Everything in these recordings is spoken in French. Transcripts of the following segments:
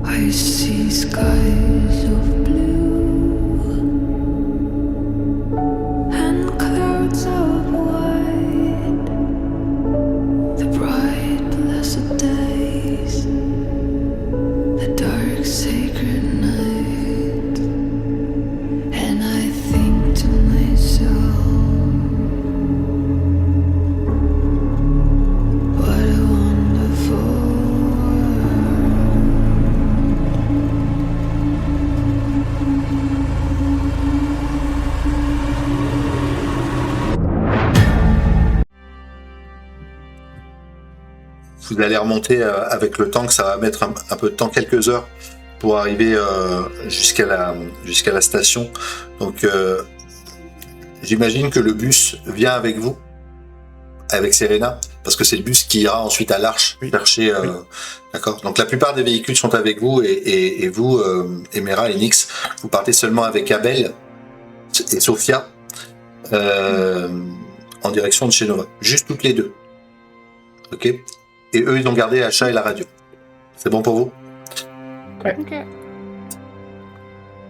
I see skies of blue and clouds of white, the bright blessed days, the dark sacred night, and I think to myself, what a wonderful Vous allez remonter avec le temps, que ça va mettre un peu de temps, quelques heures, pour arriver jusqu'à la station. Donc j'imagine que le bus vient avec vous, avec Serena, parce que c'est le bus qui ira ensuite à l'Arche chercher. D'accord. Donc la plupart des véhicules sont avec vous et vous, Emera et Nix, vous partez seulement avec Abel et Sophia en direction de chez Nova. Juste toutes les deux. Ok. Et eux, ils ont gardé l'achat et la radio. C'est bon pour vous? Ok.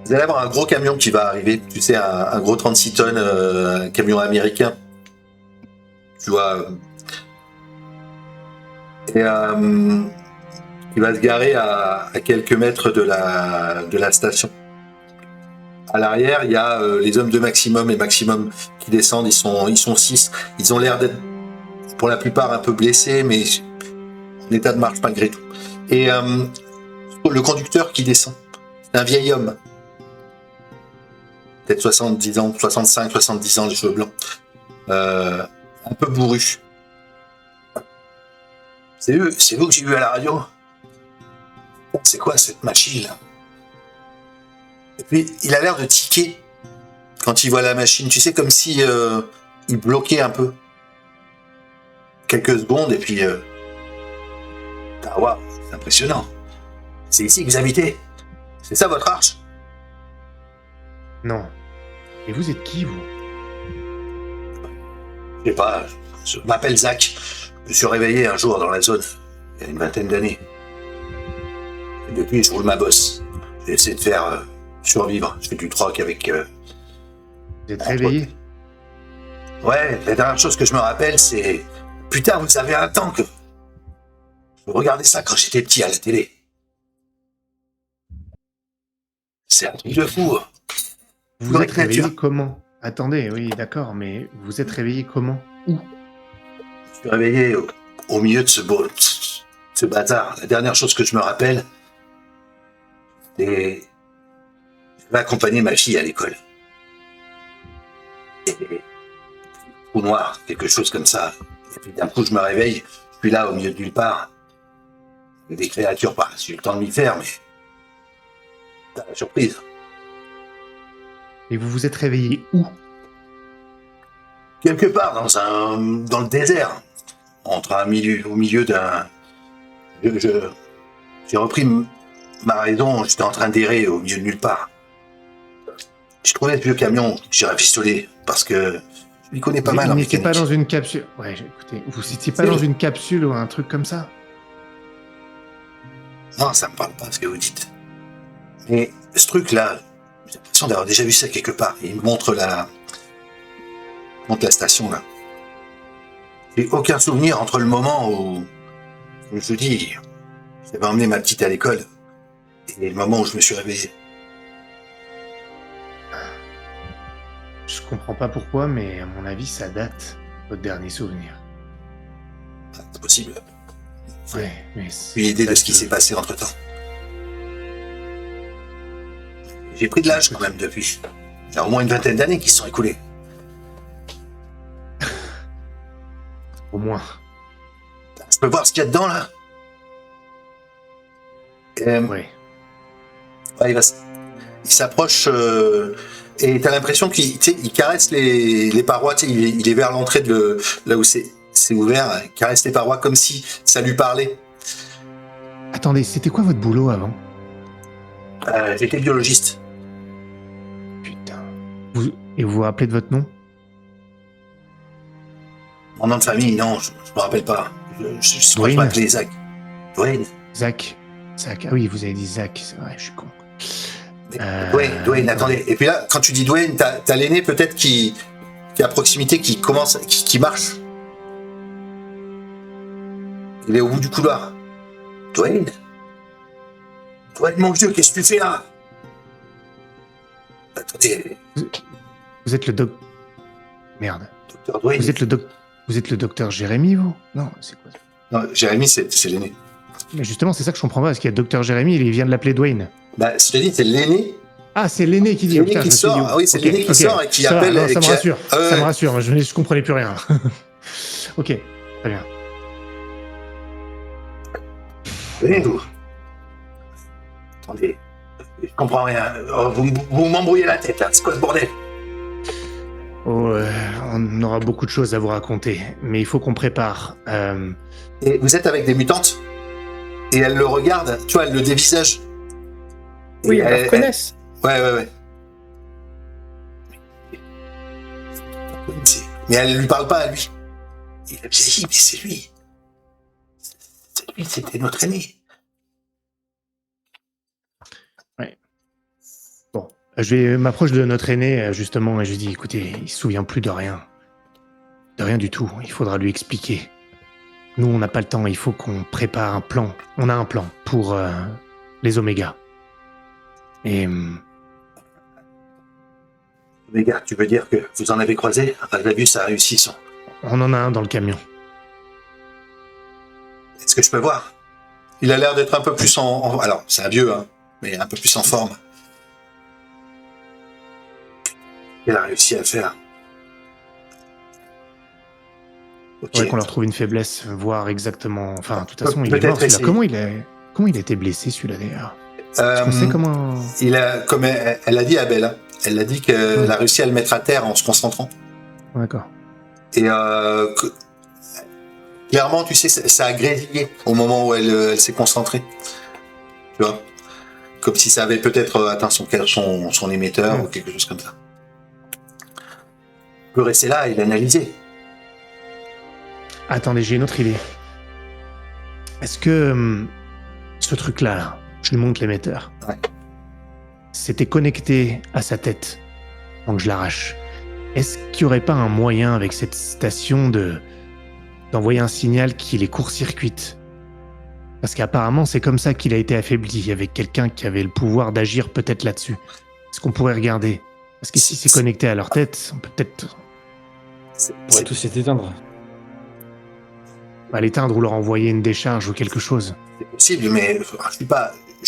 Vous allez avoir un gros camion qui va arriver. Tu sais, un gros 36 tonnes, un camion américain. Tu vois. Et il va se garer à quelques mètres de la station. À l'arrière, il y a les hommes de Maximum et Maximum qui descendent. Ils sont 6. Ils ont l'air d'être, pour la plupart, un peu blessés, mais en état de marche malgré tout. Et le conducteur qui descend, c'est un vieil homme. Peut-être 70 ans, 65, 70 ans, les cheveux blancs. Un peu bourru. C'est vous que j'ai vu à la radio? C'est quoi cette machine là? Et puis, il a l'air de tiquer quand il voit la machine. Tu sais, comme si il bloquait un peu. Quelques secondes, et puis... Ah, waouh, c'est impressionnant. C'est ici que vous habitez? C'est ça votre arche? Non. Et vous êtes qui, vous? Je sais pas, je m'appelle Zach. Je me suis réveillé un jour dans la zone, il y a une vingtaine d'années. Et depuis, je roule ma bosse. J'ai essayé de faire survivre. Je fais du troc avec... Vous êtes réveillé? Ouais, la dernière chose que je me rappelle, c'est... Putain, vous avez un temps que... Je regardais ça quand j'étais petit à la télé. C'est un truc de fou. Vous êtes réveillé comment? Attendez, oui, d'accord, mais vous êtes réveillé comment? Où? Je suis réveillé au milieu de ce bâtard. La dernière chose que je me rappelle, c'est... J'avais accompagné ma fille à l'école. Et... Trou noir, quelque chose comme ça. Et puis d'un coup, je me réveille, je suis là au milieu de nulle part. Il y a des créatures par j'ai eu le temps de m'y faire, mais... T'as la surprise. Et vous vous êtes réveillé où? Quelque part dans le désert. Au milieu d'un... J'ai repris ma raison, j'étais en train d'errer au milieu de nulle part. J'ai trouvé ce vieux camion que j'ai rafistolé, parce que je m'y connais pas mal en mécanique. Vous n'étiez pas dans une capsule... Ouais, écoutez, vous n'étiez pas dans une capsule ou un truc comme ça? Non, ça me parle pas ce que vous dites. Mais ce truc-là, j'ai l'impression d'avoir déjà vu ça quelque part. Il me montre la station, là. J'ai aucun souvenir entre le moment où, comme je dis, j'avais emmené ma petite à l'école et le moment où je me suis réveillé. Je comprends pas pourquoi, mais à mon avis, ça date, votre dernier souvenir. Ah, c'est possible. Ouais, mais... J'ai une idée de ce qui s'est passé entre-temps. J'ai pris de l'âge quand même depuis. Il y a au moins une vingtaine d'années qui se sont écoulées. Au moins. Je peux voir ce qu'il y a dedans, là? Ouais. Ouais, il s'approche et t'as l'impression qu'il caresse les parois. Il est vers l'entrée de là où c'est ouvert. Il caresse les parois comme si ça lui parlait. Attendez, c'était quoi votre boulot avant? J'étais biologiste. Putain. Et vous vous rappelez de votre nom? Mon nom de famille, non, je me rappelle pas. Je crois que je Dwayne. m'appelais Zach. Dwayne. Zach. Zach. Ah oui, vous avez dit Zach, c'est vrai, je suis con. Dwayne, attendez. Et puis là, quand tu dis Dwayne, t'as l'aîné peut-être qui est à proximité, qui marche. Il est au bout du couloir. Dwayne, mon vieux, qu'est-ce que tu fais là? Attendez, Vous êtes le doc... Merde. docteur Dwayne. Vous êtes le docteur Jérémy, vous? Non, c'est quoi ça? Non, Jérémy, c'est l'aîné. Mais justement, c'est ça que je comprends pas, parce qu'il y a docteur Jérémy, il vient de l'appeler Dwayne. Bah, je te dis, c'est l'aîné. Ah, c'est l'aîné qui dit. C'est l'aîné qui sort. Ah oui, c'est l'aîné qui sort et qui ça appelle. Va, non, ça me qui rassure. ouais. Ça me rassure. Je comprenais plus rien. Ok, très bien. Venez, vous. Attendez, je comprends rien. Oh, vous m'embrouillez la tête là. C'est quoi ce bordel? Oh, on aura beaucoup de choses à vous raconter, mais il faut qu'on prépare. Et vous êtes avec des mutantes et elles le regardent. Tu vois, elles le dévisagent. Oui, elles le reconnaissent. Ouais. Mais elle lui parle pas à lui. Il a vieilli, mais c'est lui. C'est lui, c'était notre aîné. Ouais. Bon, je m'approche de notre aîné, justement, et je lui dis, écoutez, il se souvient plus de rien. De rien du tout. Il faudra lui expliquer. Nous, on n'a pas le temps. Il faut qu'on prépare un plan. On a un plan pour les Oméga. Et... Oméga, tu veux dire que vous en avez croisé? Razabus a réussi son... On en a un dans le camion. Est-ce que je peux voir? Il a l'air d'être un peu plus alors, c'est un vieux, hein, mais un peu plus en forme. Il a réussi à le faire. Ok. Il faudrait qu'on leur trouve une faiblesse, voir exactement... Enfin, de toute façon, il est Peut-être mort, celui-là. essayer. Comment il a été blessé, celui-là, d'ailleurs? Est-ce qu'on sait comment... Comme elle l'a dit à Abel, hein, elle a dit qu'elle a réussi à le mettre à terre en se concentrant. D'accord. Et clairement, tu sais, ça a grésillé au moment où elle s'est concentrée. Tu vois? Comme si ça avait peut-être atteint son émetteur ou quelque chose comme ça. Il peut rester là et l'analyser. Attendez, j'ai une autre idée. Est-ce que ce truc-là, là, je lui montre l'émetteur, c'était connecté à sa tête, donc je l'arrache. Est-ce qu'il n'y aurait pas un moyen avec cette station d'envoyer un signal qui les court-circuite? Parce qu'apparemment, c'est comme ça qu'il a été affaibli, avec quelqu'un qui avait le pouvoir d'agir peut-être là-dessus. Est-ce qu'on pourrait regarder? Parce que si c'est connecté à leur tête, on peut peut-être On pourrait tous éteindre. l'éteindre ou leur envoyer une décharge ou quelque chose. C'est possible, mais je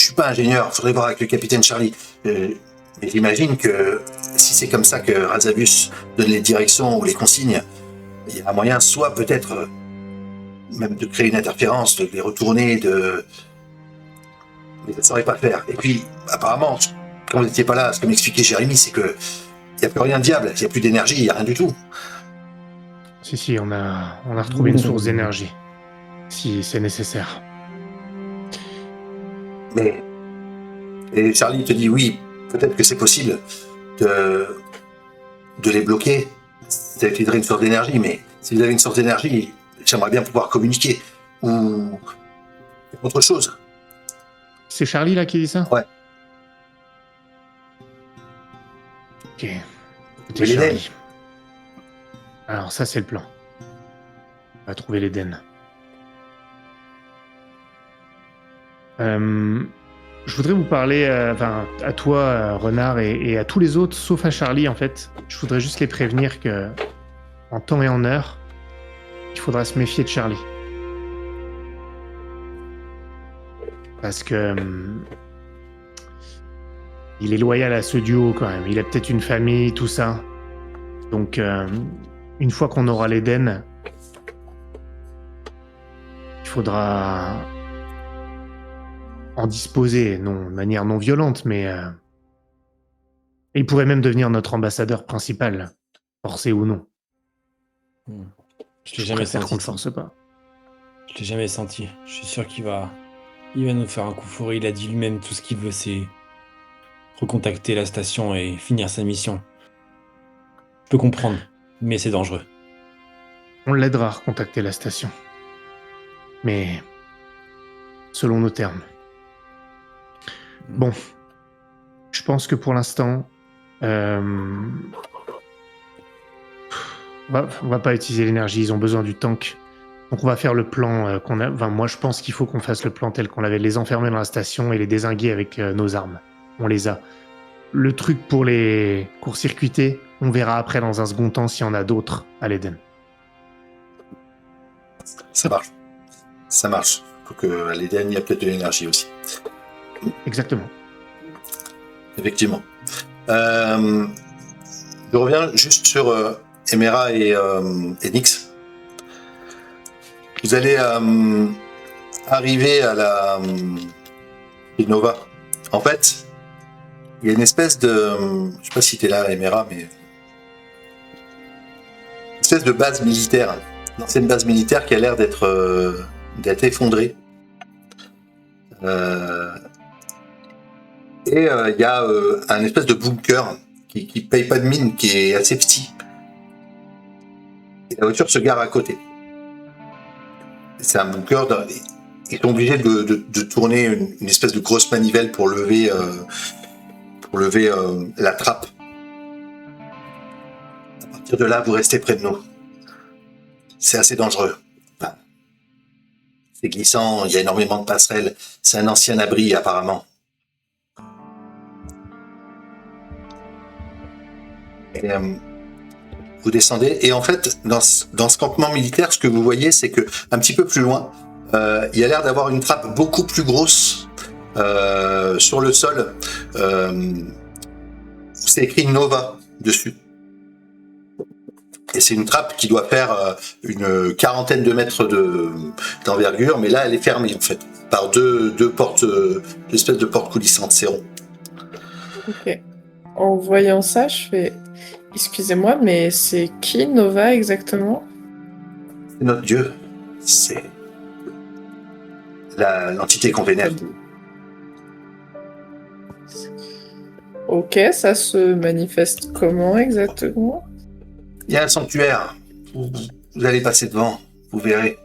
suis pas ingénieur. Faudrait voir avec le capitaine Charlie. Mais j'imagine que si c'est comme ça que Razabus donne les directions ou les consignes, il y a un moyen, soit peut-être même de créer une interférence, de les retourner, mais ça ne saurait pas faire. Et puis, apparemment, quand vous n'étiez pas là, ce que m'expliquait Jérémy, c'est que il n'y a plus rien de viable, il n'y a plus d'énergie, il n'y a rien du tout. Si, on a retrouvé une source d'énergie, si c'est nécessaire. Mais et Charlie te dit oui, peut-être que c'est possible de les bloquer. Ça utiliserait une source d'énergie, mais si vous avez une source d'énergie, j'aimerais bien pouvoir communiquer ou autre chose. C'est Charlie là qui dit ça? Ouais. Ok. Mais l'Éden. Charlie. Alors ça c'est le plan. On va trouver l'Éden. Je voudrais vous parler, à toi, Renard, et à tous les autres, sauf à Charlie, en fait. Je voudrais juste les prévenir que, en temps et en heure, il faudra se méfier de Charlie. Parce que il est loyal à ce duo, quand même. Il a peut-être une famille, tout ça. Donc, une fois qu'on aura l'Éden, il faudra en disposer, non, de manière non violente, mais il pourrait même devenir notre ambassadeur principal, forcé ou non. Je l'ai jamais préfère senti. qu'on le force pas. Je l'ai jamais senti. Je suis sûr qu'il va nous faire un coup fourré. Il a dit lui-même tout ce qu'il veut, c'est recontacter la station et finir sa mission. Je peux comprendre, mais c'est dangereux. On l'aidera à recontacter la station. Mais selon nos termes. Bon, je pense que pour l'instant, on va pas utiliser l'énergie, ils ont besoin du tank. Donc on va faire le plan qu'on a. Enfin, moi je pense qu'il faut qu'on fasse le plan tel qu'on l'avait, les enfermer dans la station et les dézinguer avec nos armes. On les a. Le truc pour les court-circuiter, on verra après dans un second temps s'il y en a d'autres à l'Eden. Ça marche. Ça marche. Faut que à l'Eden, il y a peut-être de l'énergie aussi. Exactement. Effectivement. Je reviens juste sur Emera et Nyx. Vous allez arriver à la Nova. En fait, il y a une espèce de... je sais pas si t'es là, Emera, mais... une espèce de base militaire. Une ancienne base militaire qui a l'air d'être effondrée. Et il y a un espèce de bunker qui paye pas de mine, qui est assez petit. Et la voiture se gare à côté. C'est un bunker. Ils sont obligés de tourner une espèce de grosse manivelle pour lever la trappe. À partir de là, vous restez près de nous. C'est assez dangereux. Enfin, c'est glissant, il y a énormément de passerelles. C'est un ancien abri, apparemment. Et, vous descendez, et en fait, dans ce campement militaire, ce que vous voyez, c'est que un petit peu plus loin, il y a l'air d'avoir une trappe beaucoup plus grosse sur le sol. C'est écrit Nova dessus. Et c'est une trappe qui doit faire une quarantaine de mètres d'envergure, mais là, elle est fermée, en fait, par deux portes, espèces de portes coulissantes, c'est rond. Ok. En voyant ça, je fais... Excusez-moi, mais c'est qui Nova exactement? C'est notre dieu. C'est l'entité qu'on vénère. Ok, ça se manifeste comment exactement? Il y a un sanctuaire. Vous allez passer devant, vous verrez.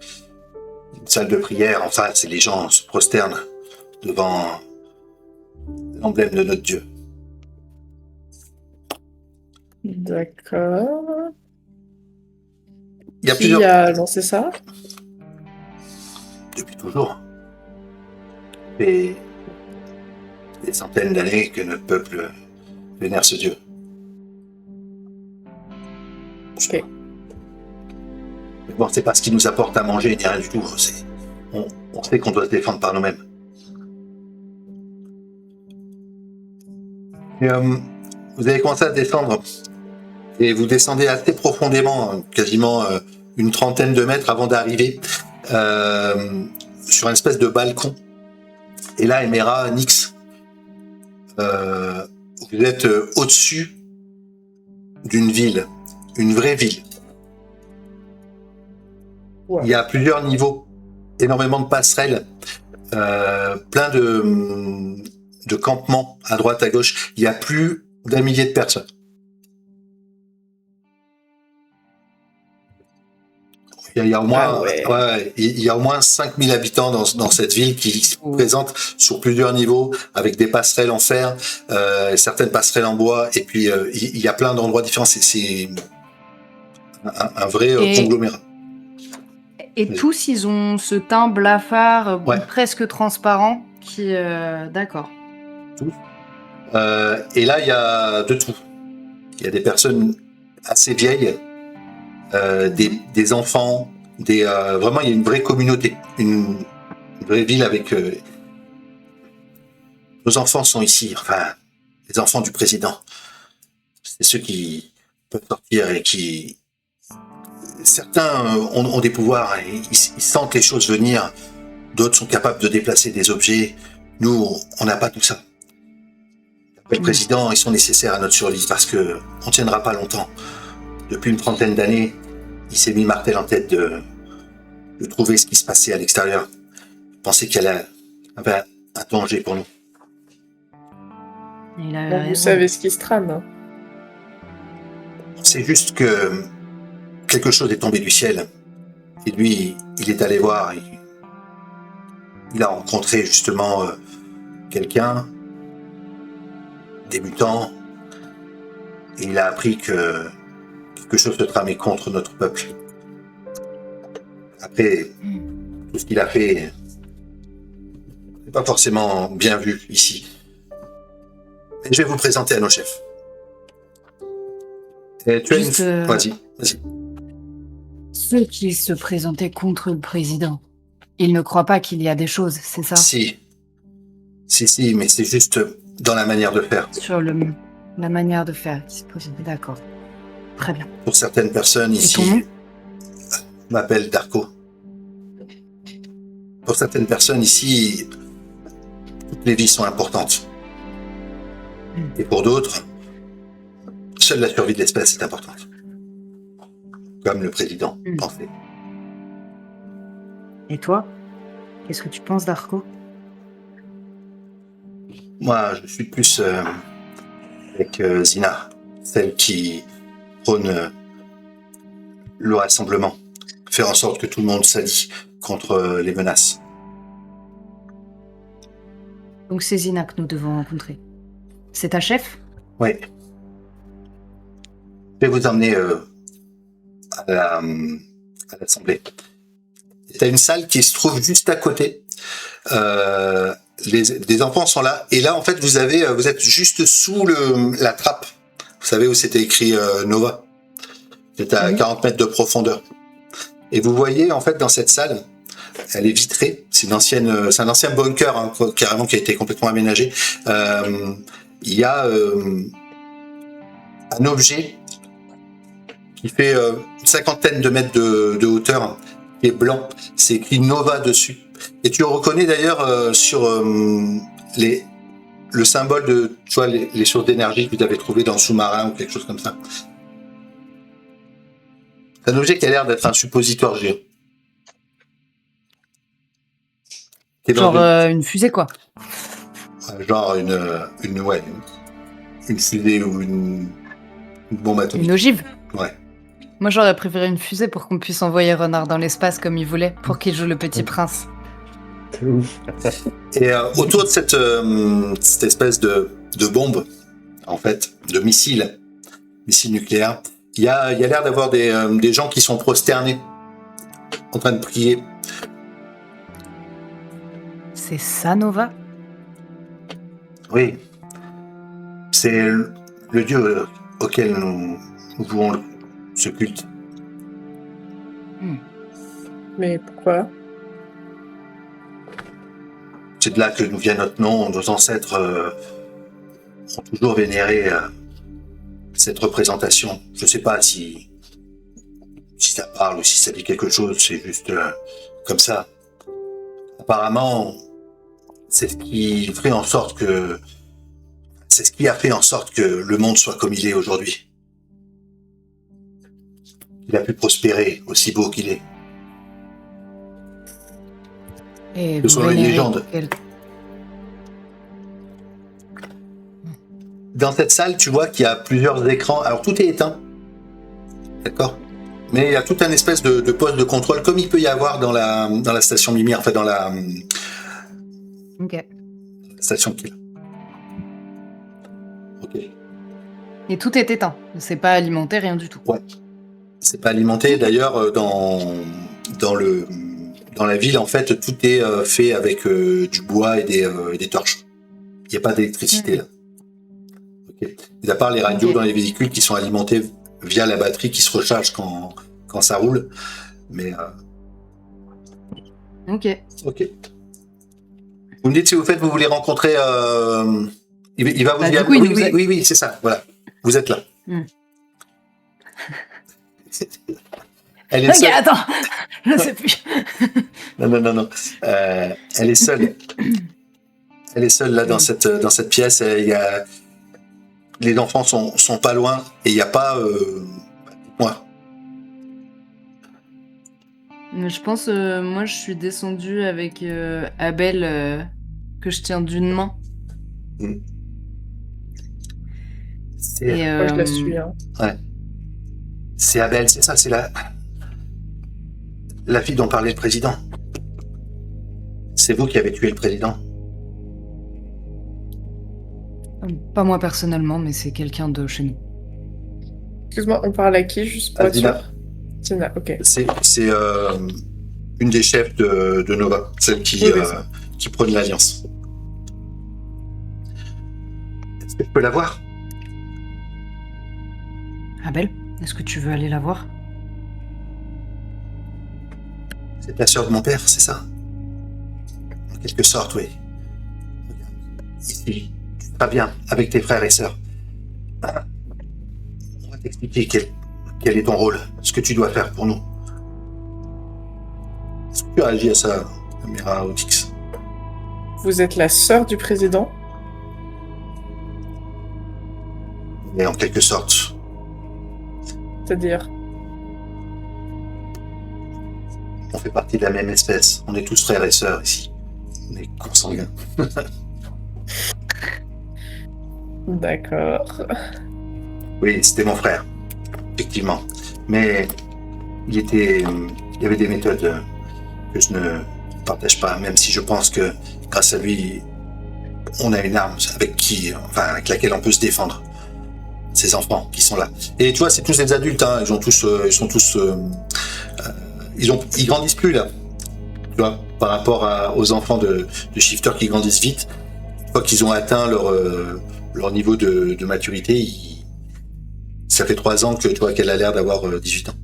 Une salle de prière, en face, et les gens se prosternent devant l'emblème de notre dieu. D'accord. Il y a Qui plusieurs... a lancé ça? Depuis toujours. Et des centaines d'années que notre peuple vénère ce dieu. Ok. Mais bon, c'est pas ce qui nous apporte à manger ni rien du tout. On sait qu'on doit se défendre par nous-mêmes. Et, vous avez commencé à descendre. Et vous descendez assez profondément, quasiment une trentaine de mètres avant d'arriver sur une espèce de balcon. Et là, Emera, Nyx, vous êtes au-dessus d'une ville, une vraie ville. Ouais. Il y a plusieurs niveaux, énormément de passerelles, plein de campements à droite, à gauche. Il y a plus d'un millier de personnes. Il y a au moins, il y a au moins 5000 habitants dans cette ville qui se présentent sur plusieurs niveaux, avec des passerelles en fer, certaines passerelles en bois, et puis il y a plein d'endroits différents. C'est un vrai conglomérat. Et tous, ils ont ce teint blafard, presque transparent, qui... D'accord. Tous. Et là, il y a de tout. Il y a des personnes assez vieilles, des enfants, vraiment, il y a une vraie communauté, une vraie ville avec... nos enfants sont ici, enfin, les enfants du président. C'est ceux qui peuvent sortir et qui... Certains ont des pouvoirs, et ils sentent les choses venir. D'autres sont capables de déplacer des objets. Nous, on n'a pas tout ça. Le président, ils sont nécessaires à notre survie parce que on tiendra pas longtemps. Depuis une trentaine d'années, il s'est mis martel en tête de trouver ce qui se passait à l'extérieur. Il pensait qu'il y avait un danger pour nous. Vous savez ce qui se trame. Hein. C'est juste que quelque chose est tombé du ciel. Et lui, il est allé voir. Il a rencontré justement quelqu'un débutant, et il a appris que quelque chose se tramait contre notre peuple. Après, tout ce qu'il a fait n'est pas forcément bien vu ici. Et je vais vous présenter à nos chefs. Et tu as Juste, Vas-y. Ceux qui se présentaient contre le président, ils ne croient pas qu'il y a des choses, c'est ça? Si, mais c'est juste dans la manière de faire. Sur la manière de faire qui se pose. D'accord. Très bien. Pour certaines personnes Et ici, ton nom? je m'appelle Darko. Pour certaines personnes ici, toutes les vies sont importantes. Et pour d'autres, seule la survie de l'espèce est importante. Comme le président pensait. Et toi? Qu'est-ce que tu penses d'Arco? Moi, je suis plus avec Zina, celle qui prône le rassemblement, faire en sorte que tout le monde s'allie contre les menaces. Donc c'est Zina que nous devons rencontrer. C'est ta chef? Oui. Je vais vous emmener à l'Assemblée. C'est une salle qui se trouve juste à côté. Les enfants sont là. Et là, en fait, vous êtes juste sous la trappe. Vous savez où c'était écrit Nova. C'est à 40 mètres de profondeur. Et vous voyez, en fait, dans cette salle, elle est vitrée. C'est un ancien bunker, hein, carrément, qui a été complètement aménagé. Il y a un objet qui fait une cinquantaine de mètres de hauteur, qui est blanc. C'est écrit Nova dessus. Et tu reconnais d'ailleurs sur le symbole de, tu vois, les sources d'énergie que vous avez trouvées dans le sous-marin ou quelque chose comme ça. C'est un objet qui a l'air d'être un suppositoire géant. Genre une fusée, quoi. Genre une fusée ou une bombe atomique. Une ogive? Ouais. Moi, j'aurais préféré une fusée pour qu'on puisse envoyer Renard dans l'espace comme il voulait, pour qu'il joue le petit prince. C'est ouf. Et autour de cette espèce de bombe, en fait, de missile nucléaire, il y a l'air d'avoir des gens qui sont prosternés, en train de prier. C'est ça, Nova? Oui. C'est le dieu auquel nous vouons ce culte. Mais pourquoi? C'est de là que nous vient notre nom. Nos ancêtres ont toujours vénéré cette représentation. Je ne sais pas si ça parle ou si ça dit quelque chose, c'est juste comme ça. Apparemment, c'est ce qui a fait en sorte que le monde soit comme il est aujourd'hui. Il a pu prospérer aussi beau qu'il est. Et Ce sont les légendes. Dans cette salle, tu vois qu'il y a plusieurs écrans. Alors tout est éteint, d'accord. Mais il y a tout un espèce de poste de contrôle, comme il peut y avoir dans la station Mimir, enfin dans la station Kill. Ok. Et tout est éteint. C'est pas alimenté, rien du tout. Ouais. C'est pas alimenté. D'ailleurs, dans la ville, en fait, tout est fait avec du bois et des torches. Il n'y a pas d'électricité là. Okay. Et à part les radios dans les véhicules qui sont alimentés via la batterie qui se recharge quand ça roule. Mais Ok. Vous me dites si vous voulez rencontrer. Il va vous dire. Oui, c'est ça. Voilà. Vous êtes là. Elle est seule. Attends, je sais plus. Non. Elle est seule. Elle est seule là dans cette pièce. Les enfants sont pas loin et il n'y a pas. Moi. Je pense, moi, je suis descendue avec Abel que je tiens d'une main. Et, moi, je la suis. Hein. Ouais. C'est Abel, c'est ça, c'est la fille dont parlait le président. C'est vous qui avez tué le président. Pas moi personnellement, mais c'est quelqu'un de chez nous. Excuse-moi, on parle à qui, juste pour être Zina. sûr? Tina, ok. C'est une des chefs de Nova, celle qui prône l'Alliance. Est-ce que je peux la voir? Abel, est-ce que tu veux aller la voir? C'est la sœur de mon père, c'est ça? En quelque sorte, oui. Ici, tu seras bien avec tes frères et sœurs. On va t'expliquer quel est ton rôle, ce que tu dois faire pour nous. Est-ce que tu réagis à ça, Amira Otix? Vous êtes la sœur du président? Mais en quelque sorte, C'est-à-dire? on fait partie de la même espèce. On est tous frères et sœurs ici. On est consanguins. D'accord. Oui, c'était mon frère, effectivement. Mais il y avait des méthodes que je ne partage pas, même si je pense que grâce à lui, on a une arme avec laquelle on peut se défendre. Ces enfants qui sont là. Et tu vois, c'est tous des adultes, hein. Ils grandissent plus là. Tu vois, par rapport aux enfants de Shifter qui grandissent vite. Une fois qu'ils ont atteint leur niveau de maturité, ça fait 3 ans que tu vois qu'elle a l'air d'avoir 18 ans.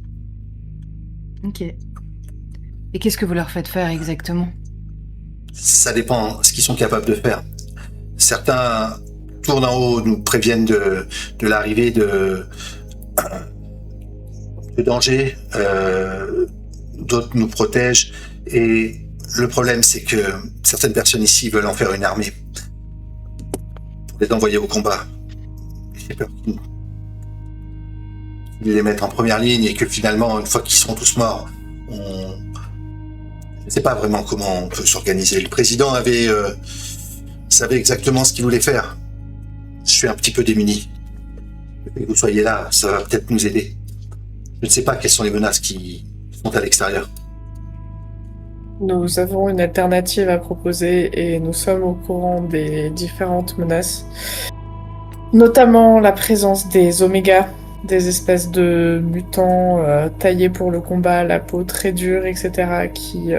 Ok. Et qu'est-ce que vous leur faites faire exactement? Ça dépend ce qu'ils sont capables de faire. Certains tournent en haut, nous préviennent de l'arrivée de dangers, d'autres nous protègent. Et le problème, c'est que certaines personnes ici veulent en faire une armée pour les envoyer au combat. J'ai peur qu'ils les mettent en première ligne et que finalement, une fois qu'ils seront tous morts, je ne sais pas vraiment comment on peut s'organiser. Le président savait exactement ce qu'il voulait faire. Je suis un petit peu démuni. Que vous soyez là, ça va peut-être nous aider. Je ne sais pas quelles sont les menaces qui sont à l'extérieur. Nous avons une alternative à proposer et nous sommes au courant des différentes menaces. Notamment la présence des Oméga, des espèces de mutants taillés pour le combat, la peau très dure, etc. qui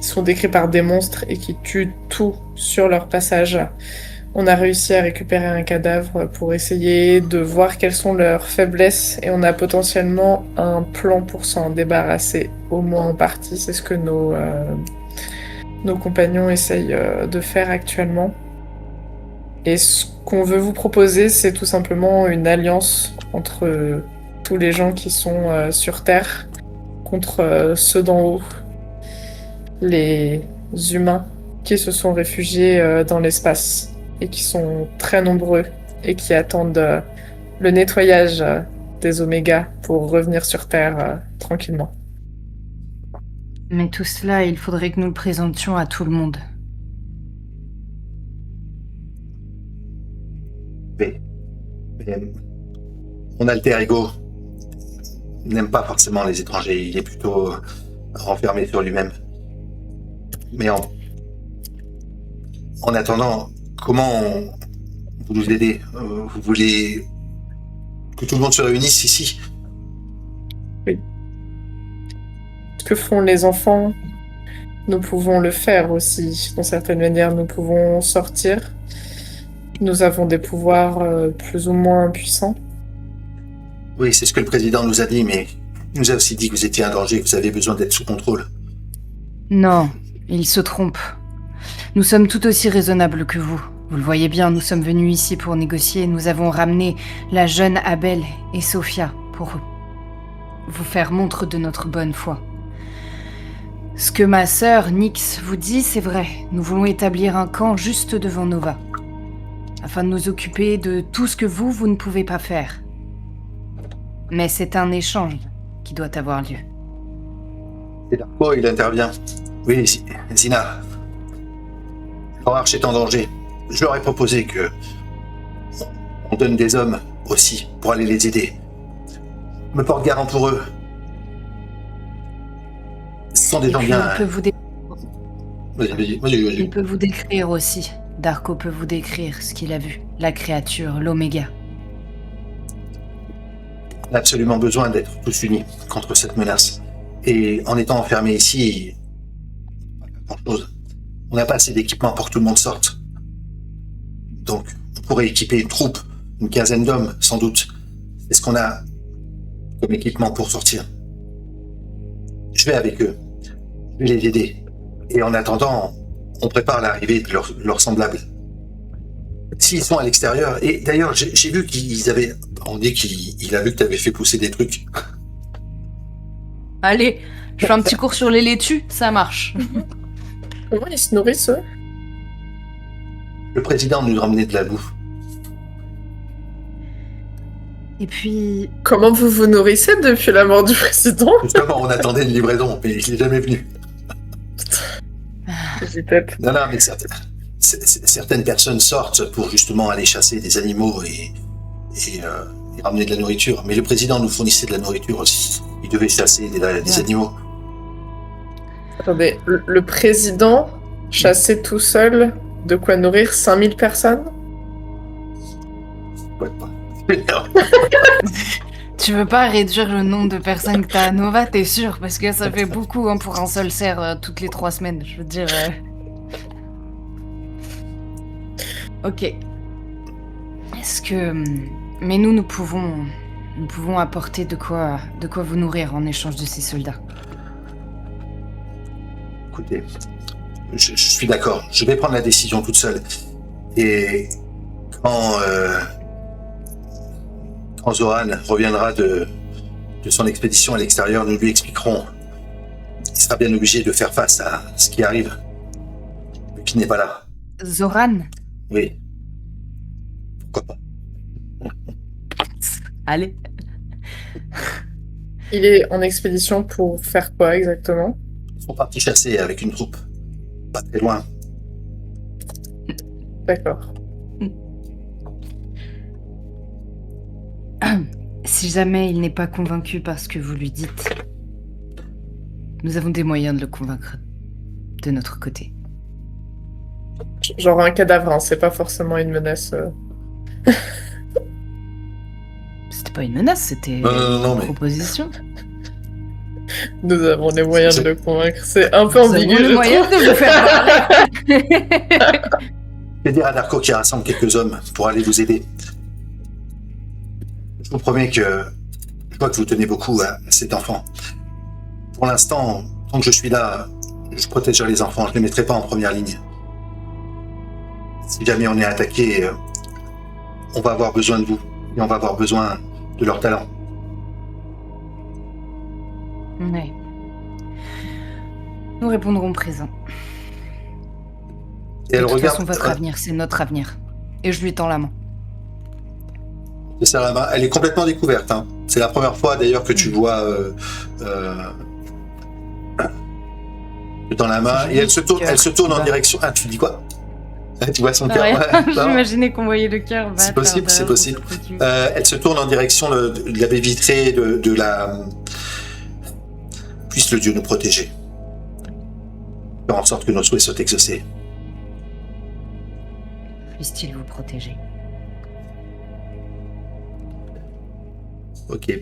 sont décrits par des monstres et qui tuent tout sur leur passage. On a réussi à récupérer un cadavre pour essayer de voir quelles sont leurs faiblesses et on a potentiellement un plan pour s'en débarrasser, au moins en partie. C'est ce que nos compagnons essayent de faire actuellement. Et ce qu'on veut vous proposer, c'est tout simplement une alliance entre tous les gens qui sont sur Terre contre ceux d'en haut, les humains qui se sont réfugiés dans l'espace et qui sont très nombreux et qui attendent le nettoyage des Oméga pour revenir sur Terre tranquillement. Mais tout cela, il faudrait que nous le présentions à tout le monde. Mais mon alter ego n'aime pas forcément les étrangers. Il est plutôt renfermé sur lui-même. Mais en attendant, comment vous nous aidez? Vous voulez que tout le monde se réunisse ici? Oui. Ce que font les enfants, nous pouvons le faire aussi. D'une certaine manière, nous pouvons sortir. Nous avons des pouvoirs plus ou moins puissants. Oui, c'est ce que le président nous a dit, mais il nous a aussi dit que vous étiez un danger, que vous avez besoin d'être sous contrôle. Non, il se trompe. Nous sommes tout aussi raisonnables que vous. Vous le voyez bien, nous sommes venus ici pour négocier. Nous avons ramené la jeune Abel et Sophia pour vous faire montre de notre bonne foi. Ce que ma sœur Nyx vous dit, c'est vrai. Nous voulons établir un camp juste devant Nova, afin de nous occuper de tout ce que vous ne pouvez pas faire. Mais c'est un échange qui doit avoir lieu. C'est Darko, il intervient. Oui, Zina. Leur arche est en danger. Je leur ai proposé que on donne des hommes aussi pour aller les aider. Je me porte garant pour eux. Ce sont des gens bien. Il peut vous décrire aussi. Darko peut vous décrire ce qu'il a vu, la créature, l'Oméga. On a absolument besoin d'être tous unis contre cette menace. Et en étant enfermés ici, pas grand-chose. On n'a pas assez d'équipement pour que tout le monde sorte. Donc, on pourrait équiper une troupe, une quinzaine d'hommes, sans doute. C'est ce qu'on a comme équipement pour sortir. Je vais avec eux. Je vais les aider. Et en attendant, on prépare l'arrivée de leurs semblables. S'ils sont à l'extérieur, et d'ailleurs, j'ai vu qu'ils avaient... On dit qu'il a vu que tu avais fait pousser des trucs. Allez, je fais un petit cours sur les laitues, ça marche. Comment ils se nourrissent, eux? Le président nous ramenait de la bouffe. Et puis, Comment vous vous nourrissez depuis la mort du président? Justement, on attendait une livraison, mais il n'est jamais venu. J'ai tête. Non, mais certaines personnes sortent pour justement aller chasser des animaux et ramener de la nourriture. Mais le président nous fournissait de la nourriture aussi. Il devait chasser des animaux. Attendez, le président chassait tout seul de quoi nourrir 5000 personnes? Ouais, tu veux pas réduire le nombre de personnes que t'as à Nova, t'es sûr? Parce que ça fait beaucoup hein, pour un seul cerf toutes les 3 semaines, je veux dire... Ok. Est-ce que... Mais nous pouvons apporter de quoi vous nourrir en échange de ces soldats. Écoutez, je suis d'accord. Je vais prendre la décision toute seule. Et quand Zoran reviendra de son expédition à l'extérieur, nous lui expliquerons. Il sera bien obligé de faire face à ce qui arrive, qui n'est pas là. Zoran? Oui. Pourquoi pas? Allez. Il est en expédition pour faire quoi exactement? Ils sont partis chasser avec une troupe. Pas très loin. D'accord. Si jamais il n'est pas convaincu par ce que vous lui dites, nous avons des moyens de le convaincre de notre côté. Genre un cadavre, hein, c'est pas forcément une menace. C'était pas une menace, c'était Non, une mais- proposition. Nous avons les moyens de le convaincre. C'est un peu Nous avons ambigu, le je moyen trouve. de vous faire parler. Je vais dire à Darko qu'il rassemble quelques hommes pour aller vous aider. Je vous promets que je vois que vous tenez beaucoup à cet enfant. Pour l'instant, tant que je suis là, je protégerai les enfants. Je ne les mettrai pas en première ligne. Si jamais on est attaqué, on va avoir besoin de vous. Et on va avoir besoin de leur talent. Ouais. Nous répondrons présent. Et elle De toute regarde. façon, votre avenir, c'est notre avenir. Et je lui tends la main. Je serre la main. Elle est complètement découverte. Hein. C'est la première fois d'ailleurs que tu vois dans la main. Et elle se tourne en direction. Ah, tu dis quoi? Tu vois son cœur? Rien. Ouais, ça va. J'imaginais qu'on voyait le cœur. C'est possible, c'est possible. Elle se tourne en direction de la baie vitrée de la... Puisse le Dieu nous protéger. Faire en sorte que nos souhaits soient exaucés. Puisse-t-il vous protéger? Ok.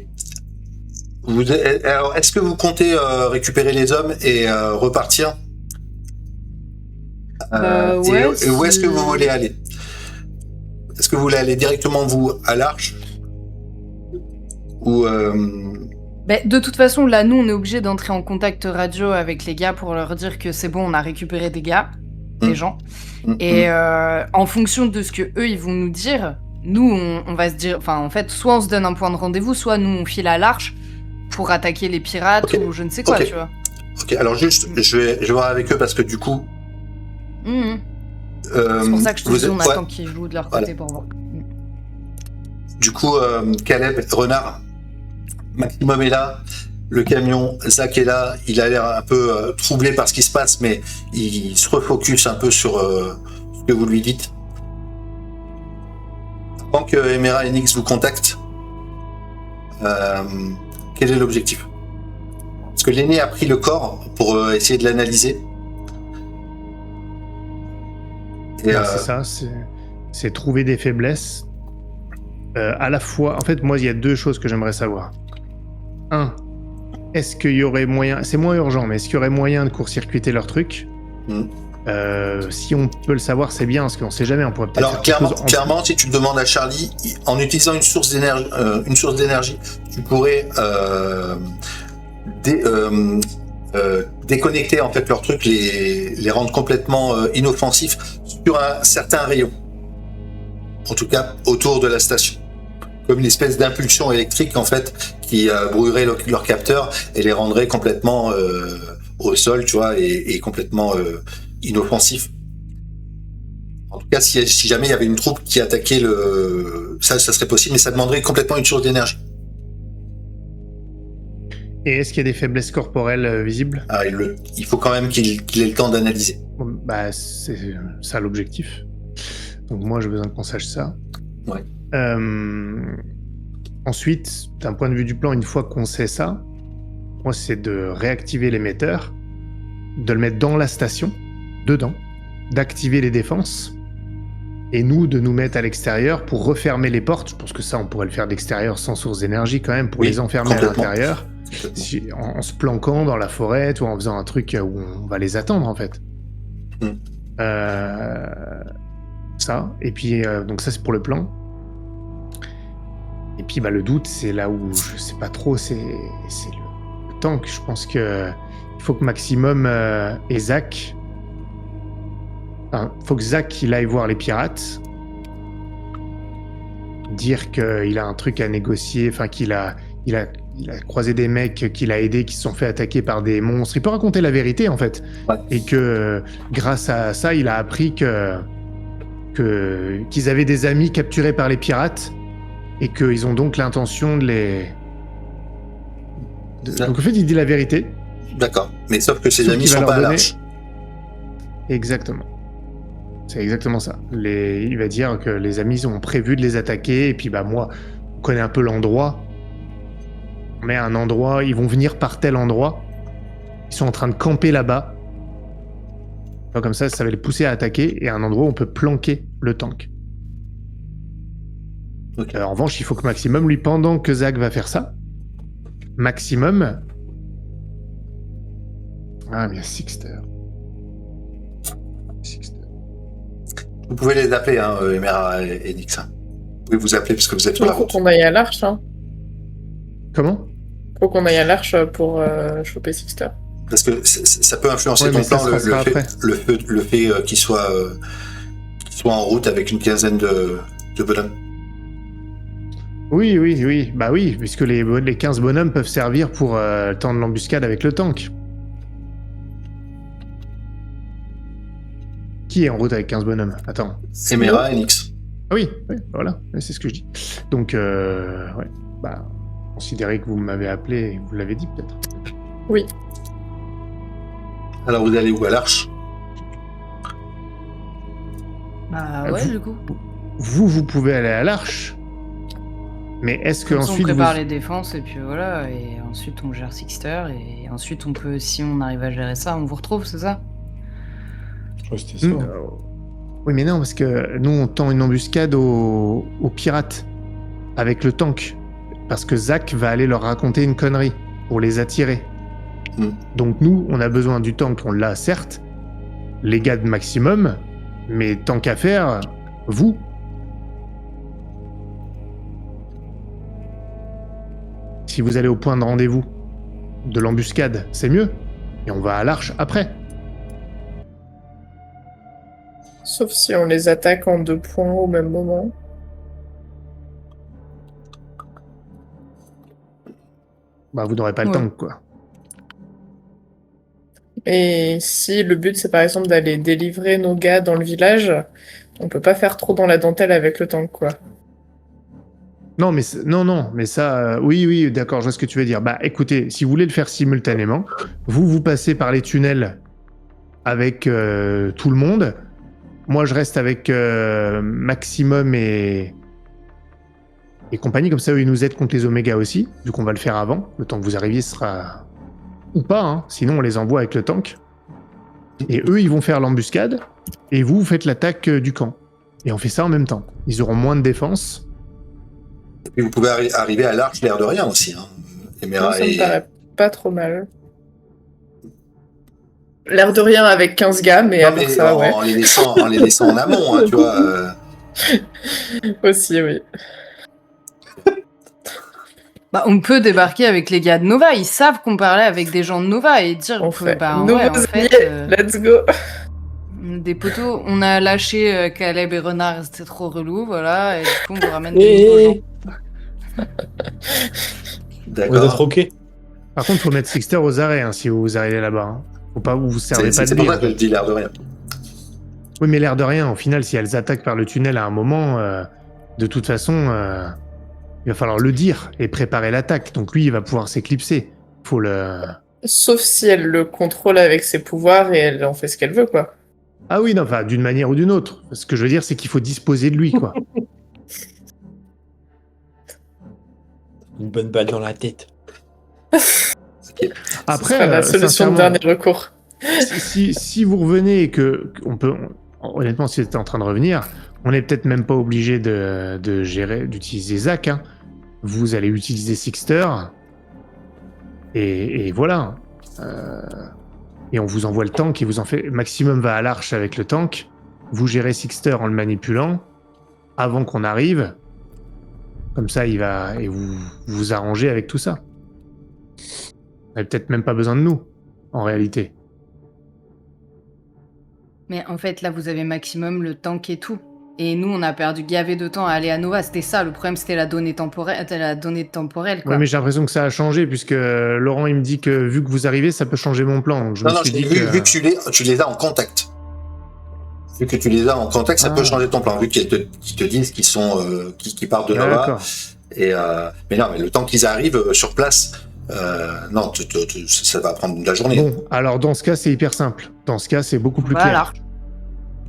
Alors, est-ce que vous comptez récupérer les hommes et repartir ouais, et où est-ce que vous voulez aller? Est-ce que vous voulez aller directement, vous, à l'Arche? Ou... De toute façon, là, nous, on est obligé d'entrer en contact radio avec les gars pour leur dire que c'est bon, on a récupéré des gars, des gens. Et en fonction de ce que eux ils vont nous dire, nous, on va se dire... Enfin, en fait, soit on se donne un point de rendez-vous, soit nous, on file à l'Arche pour attaquer les pirates Ok. ou je ne sais quoi, Ok. tu vois. Ok, alors juste, je vais voir avec eux parce que du coup... Mhm. C'est pour ça que je te dis, on ouais. attend qu'ils jouent de leur côté Voilà. pour voir. Du coup, Caleb, Renard, Maximum est là, le camion, Zach est là, il a l'air un peu troublé par ce qui se passe, mais il se refocus un peu sur ce que vous lui dites. Avant que Emera et Nix vous contactent, quel est l'objectif? Parce que l'aîné a pris le corps pour essayer de l'analyser. Et, C'est ça, c'est trouver des faiblesses. À la fois, en fait, moi, il y a deux choses que j'aimerais savoir. Un, est-ce qu'il y aurait moyen, c'est moins urgent, mais est-ce qu'il y aurait moyen de court-circuiter leur truc? Si on peut le savoir, c'est bien, parce qu'on sait jamais, on pourrait peut-être. Alors clairement, si tu demandes à Charlie, en utilisant une source d'énergie, tu pourrais déconnecter en fait leurs trucs, les rendre complètement inoffensifs sur un certain rayon. En tout cas, autour de la station. Comme une espèce d'impulsion électrique en fait qui brouillerait leur capteur et les rendrait complètement au sol, tu vois, et complètement inoffensif. En tout cas, si jamais il y avait une troupe qui attaquait ça serait possible, mais ça demanderait complètement une source d'énergie. Et est-ce qu'il y a des faiblesses corporelles visibles? Il faut quand même qu'il ait le temps d'analyser. Bon, bah, c'est ça l'objectif. Donc moi, j'ai besoin qu'on sache ça. Ouais. Ensuite, d'un point de vue du plan, une fois qu'on sait ça, moi, c'est de réactiver l'émetteur, de le mettre dans la station, dedans, d'activer les défenses, et nous, de nous mettre à l'extérieur pour refermer les portes. Je pense que ça, on pourrait le faire d'extérieur sans source d'énergie quand même, pour les enfermer à l'intérieur, en se planquant dans la forêt, ou en faisant un truc où on va les attendre, en fait. Ça, et puis, donc ça, c'est pour le plan. Et puis, le doute, c'est là où je sais pas trop, c'est le tank. Je pense que il faut que Maximum et Zach... faut que Zach, il aille voir les pirates, dire qu'il a un truc à négocier, enfin qu'il a croisé des mecs qu'il a aidés, qui se sont fait attaquer par des monstres. Il peut raconter la vérité, en fait. Ouais. Et que, grâce à ça, il a appris qu'ils avaient des amis capturés par les pirates, et qu'ils ont donc l'intention de les... Donc en fait, il dit la vérité. D'accord, mais sauf que ses amis sont pas à l'arche. Exactement. C'est exactement ça. Il va dire que les amis ont prévu de les attaquer, et puis moi, on connaît un peu l'endroit. Mais un endroit, ils vont venir par tel endroit. Ils sont en train de camper là-bas. Comme ça va les pousser à attaquer, et à un endroit où on peut planquer le tank. Okay. En revanche, il faut que Maximum, lui, pendant que Zach va faire ça, Maximum... Ah, mais il y a Sixter. Vous pouvez les appeler, Emera et Nix. Vous pouvez vous appeler parce que vous êtes sur Il la faut route. qu'on aille à l'arche. Comment? Faut qu'on aille à l'arche pour choper Sixter. Parce que ça peut influencer ton mais ça plan, le fait qu'il soit en route avec une quinzaine de bonhommes. Oui. Bah oui, puisque les 15 bonhommes peuvent servir pour tendre l'embuscade avec le tank. Qui est en route avec 15 bonhommes? Attends. Emera et Nix. Ah oui, voilà, c'est ce que je dis. Donc, considérez que vous m'avez appelé et vous l'avez dit peut-être. Oui. Alors vous allez où, à l'arche? Bah ouais, du coup. Vous pouvez aller à l'arche, mais est-ce que ensuite on prépare les défenses et puis voilà, et ensuite on gère Sixter et ensuite on peut, si on arrive à gérer ça, on vous retrouve, c'est ça? Je crois que c'était ça. Oui, mais non, parce que nous on tend une embuscade aux pirates avec le tank, parce que Zach va aller leur raconter une connerie pour les attirer. Donc nous, on a besoin du tank, on l'a certes, les gars de Maximum, mais tant qu'à faire, vous. Si vous allez au point de rendez-vous de l'embuscade, c'est mieux. Et on va à l'arche après. Sauf si on les attaque en 2 points au même moment. Vous n'aurez pas le tank, quoi. Et si le but c'est par exemple d'aller délivrer nos gars dans le village, on peut pas faire trop dans la dentelle avec le tank, quoi. Non, mais ça, oui, d'accord, je vois ce que tu veux dire. Écoutez, si vous voulez le faire simultanément, vous passez par les tunnels avec tout le monde. Moi, je reste avec Maximum et compagnie, comme ça, eux, ils nous aident contre les Oméga aussi, vu qu'on va le faire avant. Le temps que vous arriviez, ce sera... Ou pas, hein. Sinon on les envoie avec le tank. Et eux, ils vont faire l'embuscade. Et vous faites l'attaque du camp. Et on fait ça en même temps. Ils auront moins de défense. Et puis vous pouvez arriver à l'arche, l'air de rien aussi. Hein. Emera Ça me paraît pas trop mal. L'air de rien avec 15 gars, mais Non, à part mais ça, ouais. en les laissant en amont, hein, tu vois. Aussi, oui. Bah, on peut débarquer avec les gars de Nova. Ils savent qu'on parlait avec des gens de Nova et dire On que, fait bah, nouveaux ouais, en fait, alliés, let's go. des poteaux, on a lâché Caleb et Renard, c'était trop relou, voilà, et du coup, on vous ramène des nouveaux gens. Vous êtes D'accord. ok. Par contre, faut mettre Sixter aux arrêts hein, si vous arrivez là-bas. Hein. Faut pas vous servez pas de C'est pour lui. ça que je dis l'air de rien. Oui, mais l'air de rien, au final, si elles attaquent par le tunnel à un moment, de toute façon, il va falloir le dire et préparer l'attaque. Donc lui, il va pouvoir s'éclipser. Faut le... Sauf si elle le contrôle avec ses pouvoirs et elle en fait ce qu'elle veut, quoi. Ah oui, non, enfin, d'une manière ou d'une autre. Ce que je veux dire, c'est qu'il faut disposer de lui, quoi. Une bonne balle dans la tête. Après, Ce sera la solution de sincèrement, dernier recours. si vous revenez et que honnêtement, si vous êtes en train de revenir, on n'est peut-être même pas obligé d'utiliser Zach. Hein. Vous allez utiliser Sixter. Et voilà. Et on vous envoie le tank et vous en fait. Maximum va à l'arche avec le tank. Vous gérez Sixter en le manipulant avant qu'on arrive. Comme ça, il va et vous arrangez avec tout ça. Vous n'avez peut-être même pas besoin de nous, en réalité. Mais en fait, là, vous avez maximum le tank et tout. Et nous, on a perdu gavé de temps à aller à Nova. C'était ça, le problème, c'était la donnée temporelle, quoi. Ouais, mais j'ai l'impression que ça a changé, puisque Laurent, il me dit que vu que vous arrivez, ça peut changer mon plan. Donc je me suis dit vu que tu les as en contact. Vu que tu les as en contact, ça peut changer ton plan. Vu qu'ils te disent qu'ils sont qui partent de Nova. D'accord. Mais non, mais le temps qu'ils arrivent sur place, non, ça va prendre de la journée. Bon, alors dans ce cas, c'est hyper simple. Dans ce cas, c'est beaucoup plus clair. Voilà.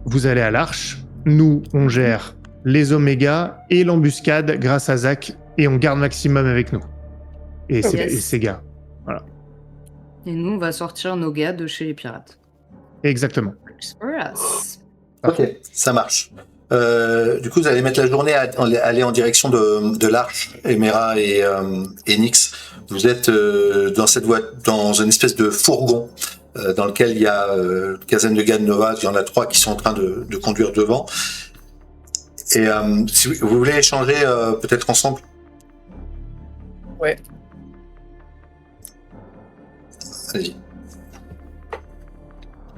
Vous allez à l'arche. Nous, on gère les Oméga et l'embuscade grâce à Zach, et on garde maximum avec nous. Et ses gars. Et nous, on va sortir nos gars de chez les pirates. Exactement. For us. Ok, ça marche. Du coup, vous allez mettre la journée à aller en direction de l'arche, Emera et Nyx. Vous êtes dans une espèce de fourgon dans lequel il y a une quinzaine de gars de Nova. Il y en a 3 qui sont en train de conduire devant. Et si vous voulez échanger peut-être ensemble. Ouais. Allez.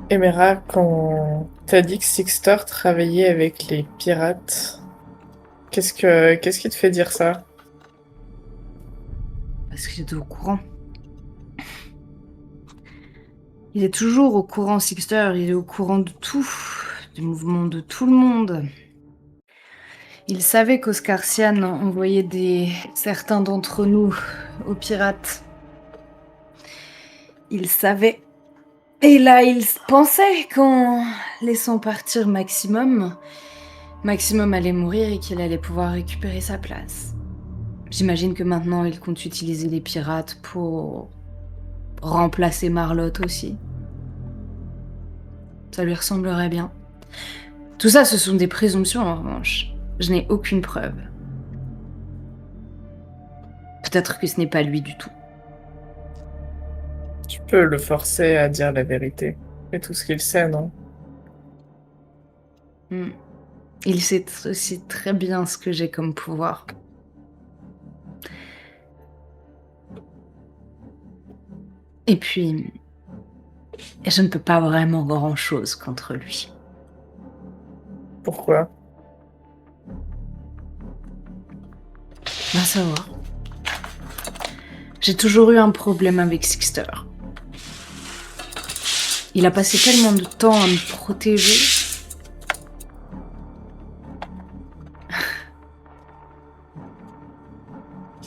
Emera, quand t'as dit que Sixter travaillait avec les pirates, qu'est-ce qui te fait dire ça? Parce qu'il était au courant. Il est toujours au courant, Sixter. Il est au courant de tout. Du mouvement de tout le monde. Il savait qu'Oscar Sian envoyait certains d'entre nous aux pirates. Il savait. Et là, il pensait qu'en laissant partir Maximum allait mourir et qu'il allait pouvoir récupérer sa place. J'imagine que maintenant, il compte utiliser les pirates pour remplacer Marlotte aussi. Ça lui ressemblerait bien. Tout ça, ce sont des présomptions en revanche. Je n'ai aucune preuve. Peut-être que ce n'est pas lui du tout. Tu peux le forcer à dire la vérité. Et tout ce qu'il sait, non? Il sait aussi très bien ce que j'ai comme pouvoir. Et puis, je ne peux pas vraiment grand-chose contre lui. Pourquoi? Va savoir. J'ai toujours eu un problème avec Sixter. Il a passé tellement de temps à me protéger.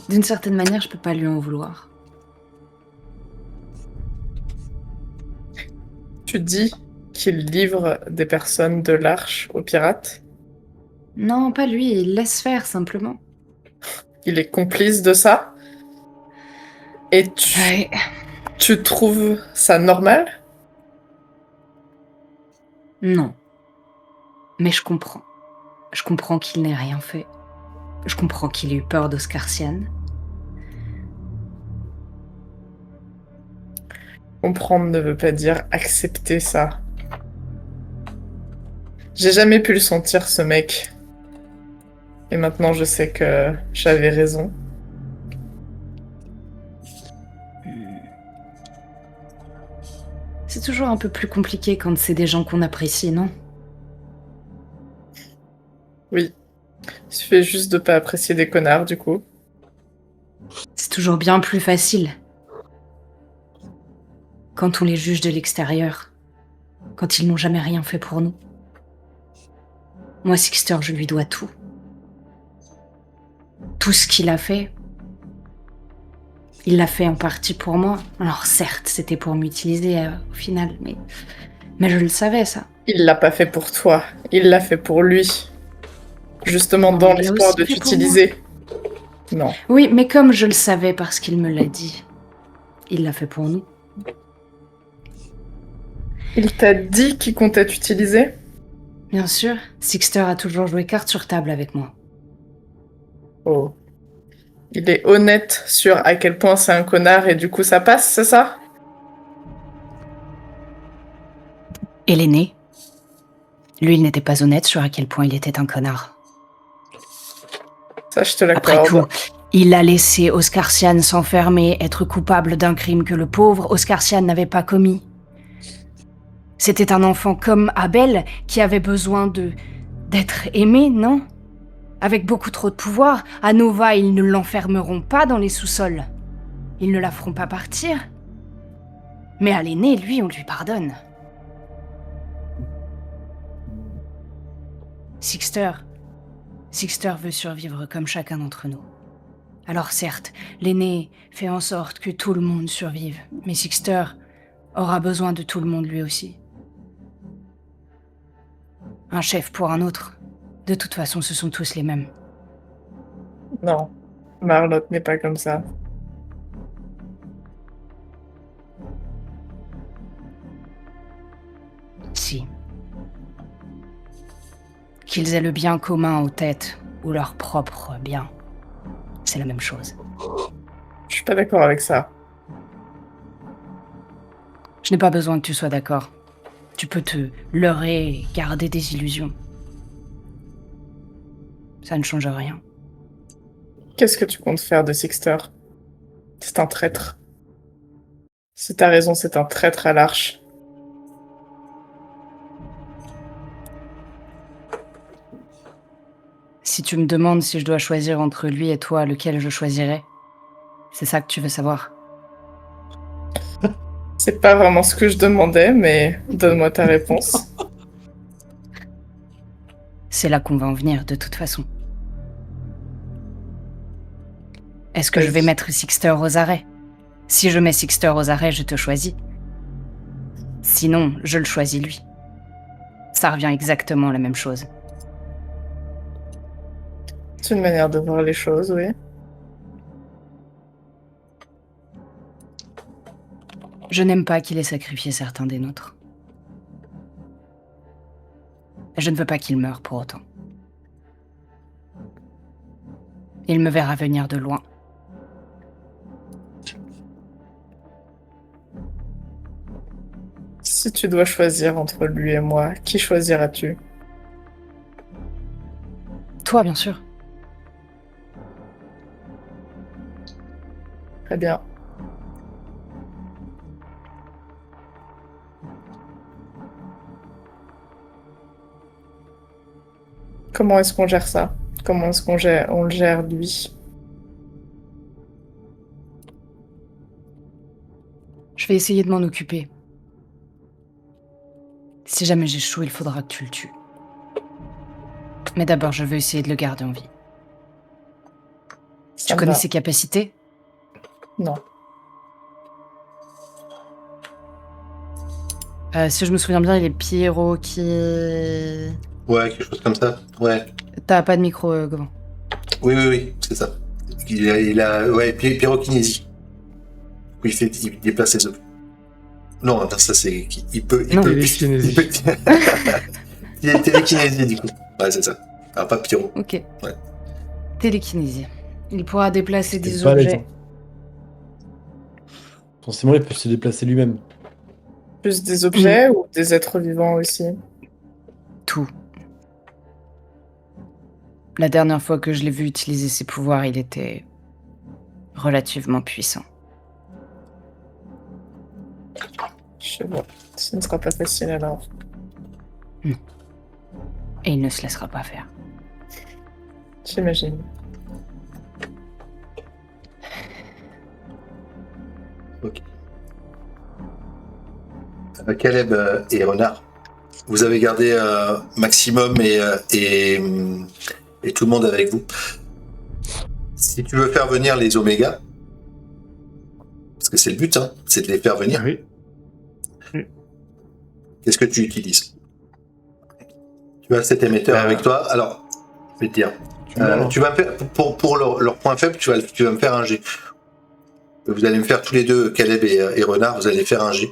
D'une certaine manière, je peux pas lui en vouloir. Tu dis qu'il livre des personnes de l'Arche aux pirates? Non, pas lui, il laisse faire simplement. Il est complice de ça? Et Ouais. tu trouves ça normal? Non. Mais je comprends. Je comprends qu'il n'ait rien fait. Je comprends qu'il ait eu peur d'Oscarsian. Comprendre ne veut pas dire accepter ça. J'ai jamais pu le sentir, ce mec. Et maintenant, je sais que j'avais raison. C'est toujours un peu plus compliqué quand c'est des gens qu'on apprécie, non? Oui. Il suffit juste de pas apprécier des connards, du coup. C'est toujours bien plus facile. Quand on les juge de l'extérieur. Quand ils n'ont jamais rien fait pour nous. Moi, Sixter, je lui dois tout. Tout ce qu'il a fait, il l'a fait en partie pour moi. Alors certes, c'était pour m'utiliser au final, mais je le savais, ça. Il l'a pas fait pour toi. Il l'a fait pour lui. Justement, dans Il l'a l'espoir aussi de fait pour t'utiliser. Non. Oui, mais comme je le savais parce qu'il me l'a dit, il l'a fait pour nous. Il t'a dit qu'il comptait t'utiliser? Bien sûr, Sixter a toujours joué carte sur table avec moi. Oh. Il est honnête sur à quel point c'est un connard et du coup ça passe, c'est ça? Et l'aîné, lui, il n'était pas honnête sur à quel point il était un connard. Ça, je te Après l'accorde. tout, il a laissé Oscarsian s'enfermer, être coupable d'un crime que le pauvre Oscarsian n'avait pas commis. C'était un enfant comme Abel qui avait besoin d'être aimé, non? Avec beaucoup trop de pouvoir, à Nova, ils ne l'enfermeront pas dans les sous-sols. Ils ne la feront pas partir. Mais à l'aîné, lui, on lui pardonne. Sixter veut survivre comme chacun d'entre nous. Alors certes, l'aîné fait en sorte que tout le monde survive, mais Sixter aura besoin de tout le monde lui aussi. Un chef pour un autre. De toute façon, ce sont tous les mêmes. Non. Marlotte n'est pas comme ça. Si. Qu'ils aient le bien commun en tête ou leur propre bien, c'est la même chose. Je suis pas d'accord avec ça. Je n'ai pas besoin que tu sois d'accord. Tu peux te leurrer et garder des illusions. Ça ne change rien. Qu'est-ce que tu comptes faire de Sixter? C'est un traître. Si t'as raison, c'est un traître à l'Arche. Si tu me demandes si je dois choisir entre lui et toi, lequel je choisirais, c'est ça que tu veux savoir. C'est pas vraiment ce que je demandais, mais donne-moi ta réponse. C'est là qu'on va en venir, de toute façon. Est-ce que je vais mettre Sixter aux arrêts? Si je mets Sixter aux arrêts, je te choisis. Sinon, je le choisis lui. Ça revient exactement à la même chose. C'est une manière de voir les choses, oui. Je n'aime pas qu'il ait sacrifié certains des nôtres. Je ne veux pas qu'il meure pour autant. Il me verra venir de loin. Si tu dois choisir entre lui et moi, qui choisiras-tu? Toi, bien sûr. Très bien. Comment est-ce qu'on gère ça? Comment est-ce on le gère, lui? Je vais essayer de m'en occuper. Si jamais j'échoue, il faudra que tu le tues. Mais d'abord, je veux essayer de le garder en vie. Ça Tu me connais va. ses capacités? Non. Si je me souviens bien, il est Pierrot qui... Ouais, quelque chose comme ça. Ouais. T'as pas de micro, Gauvin. Oui, c'est ça. Ouais, pyrokinésie. Oui, il déplace les objets. Non, ça c'est, il peut, Télékinésie. Télékinésie, du coup. Ouais, c'est ça. Ah, pas pyro. Ok. Ouais. Télékinésie. Il pourra déplacer des C'est pas objets. l'aide. Forcément, il peut se déplacer lui-même. Plus des objets ou des êtres vivants aussi? Tout. La dernière fois que je l'ai vu utiliser ses pouvoirs, il était relativement puissant. Je vois. Ce ne sera pas facile alors. Et il ne se laissera pas faire. J'imagine. Ok. Caleb et Renard, vous avez gardé Maximum et tout le monde avec vous. Si tu veux faire venir les Oméga, parce que c'est le but, hein, c'est de les faire venir, Oui. qu'est-ce que tu utilises? Tu as cet émetteur avec toi. Alors, je vais te dire, tu vas me faire, pour leur point faible, tu vas me faire un G. Vous allez me faire tous les deux, Caleb et Renard, vous allez faire un G.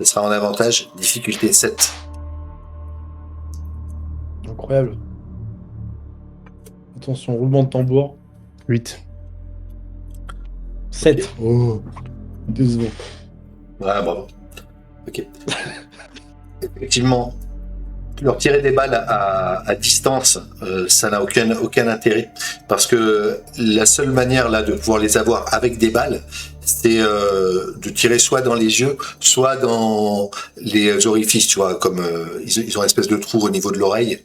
Ce sera en avantage, difficulté 7. Incroyable. Attention, roulement de tambour. 8. 7. Oh, décevant. Ouais, bravo. Ok. Effectivement, leur tirer des balles à distance, ça n'a aucun intérêt. Parce que la seule manière là de pouvoir les avoir avec des balles, c'est de tirer soit dans les yeux, soit dans les orifices, tu vois, comme ils ont une espèce de trou au niveau de l'oreille.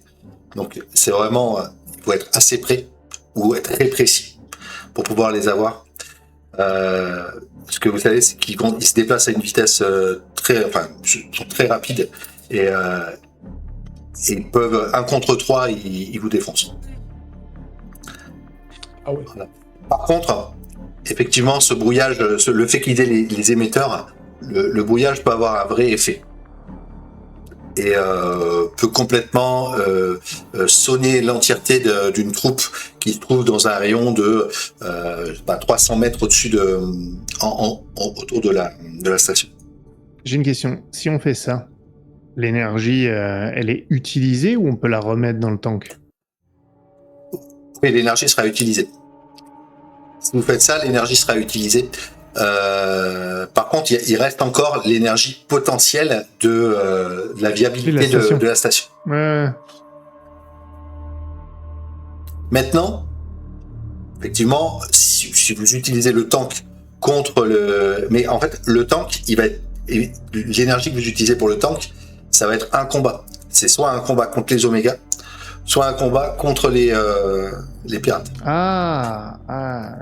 Donc c'est vraiment, il faut être assez près ou être très précis pour pouvoir les avoir. Ce que vous savez, c'est qu'ils se déplacent à une vitesse sont très rapides et ils peuvent 1 contre 3, ils vous défoncent. Ah ouais. Voilà. Par contre, effectivement, ce brouillage, le fait qu'ils aient les émetteurs, le brouillage peut avoir un vrai effet. Et peut complètement sonner l'entièreté d'une troupe qui se trouve dans un rayon de 300 mètres au-dessus autour de la station. J'ai une question. Si on fait ça, l'énergie, elle est utilisée ou on peut la remettre dans le tank? Oui, l'énergie sera utilisée. Si vous faites ça, l'énergie sera utilisée. Par contre, il reste encore l'énergie potentielle de la viabilité de la station. Ouais. Maintenant, effectivement, si vous utilisez le tank contre le... Mais en fait, le tank, l'énergie que vous utilisez pour le tank, ça va être un combat. C'est soit un combat contre les Oméga, soit un combat contre les pirates.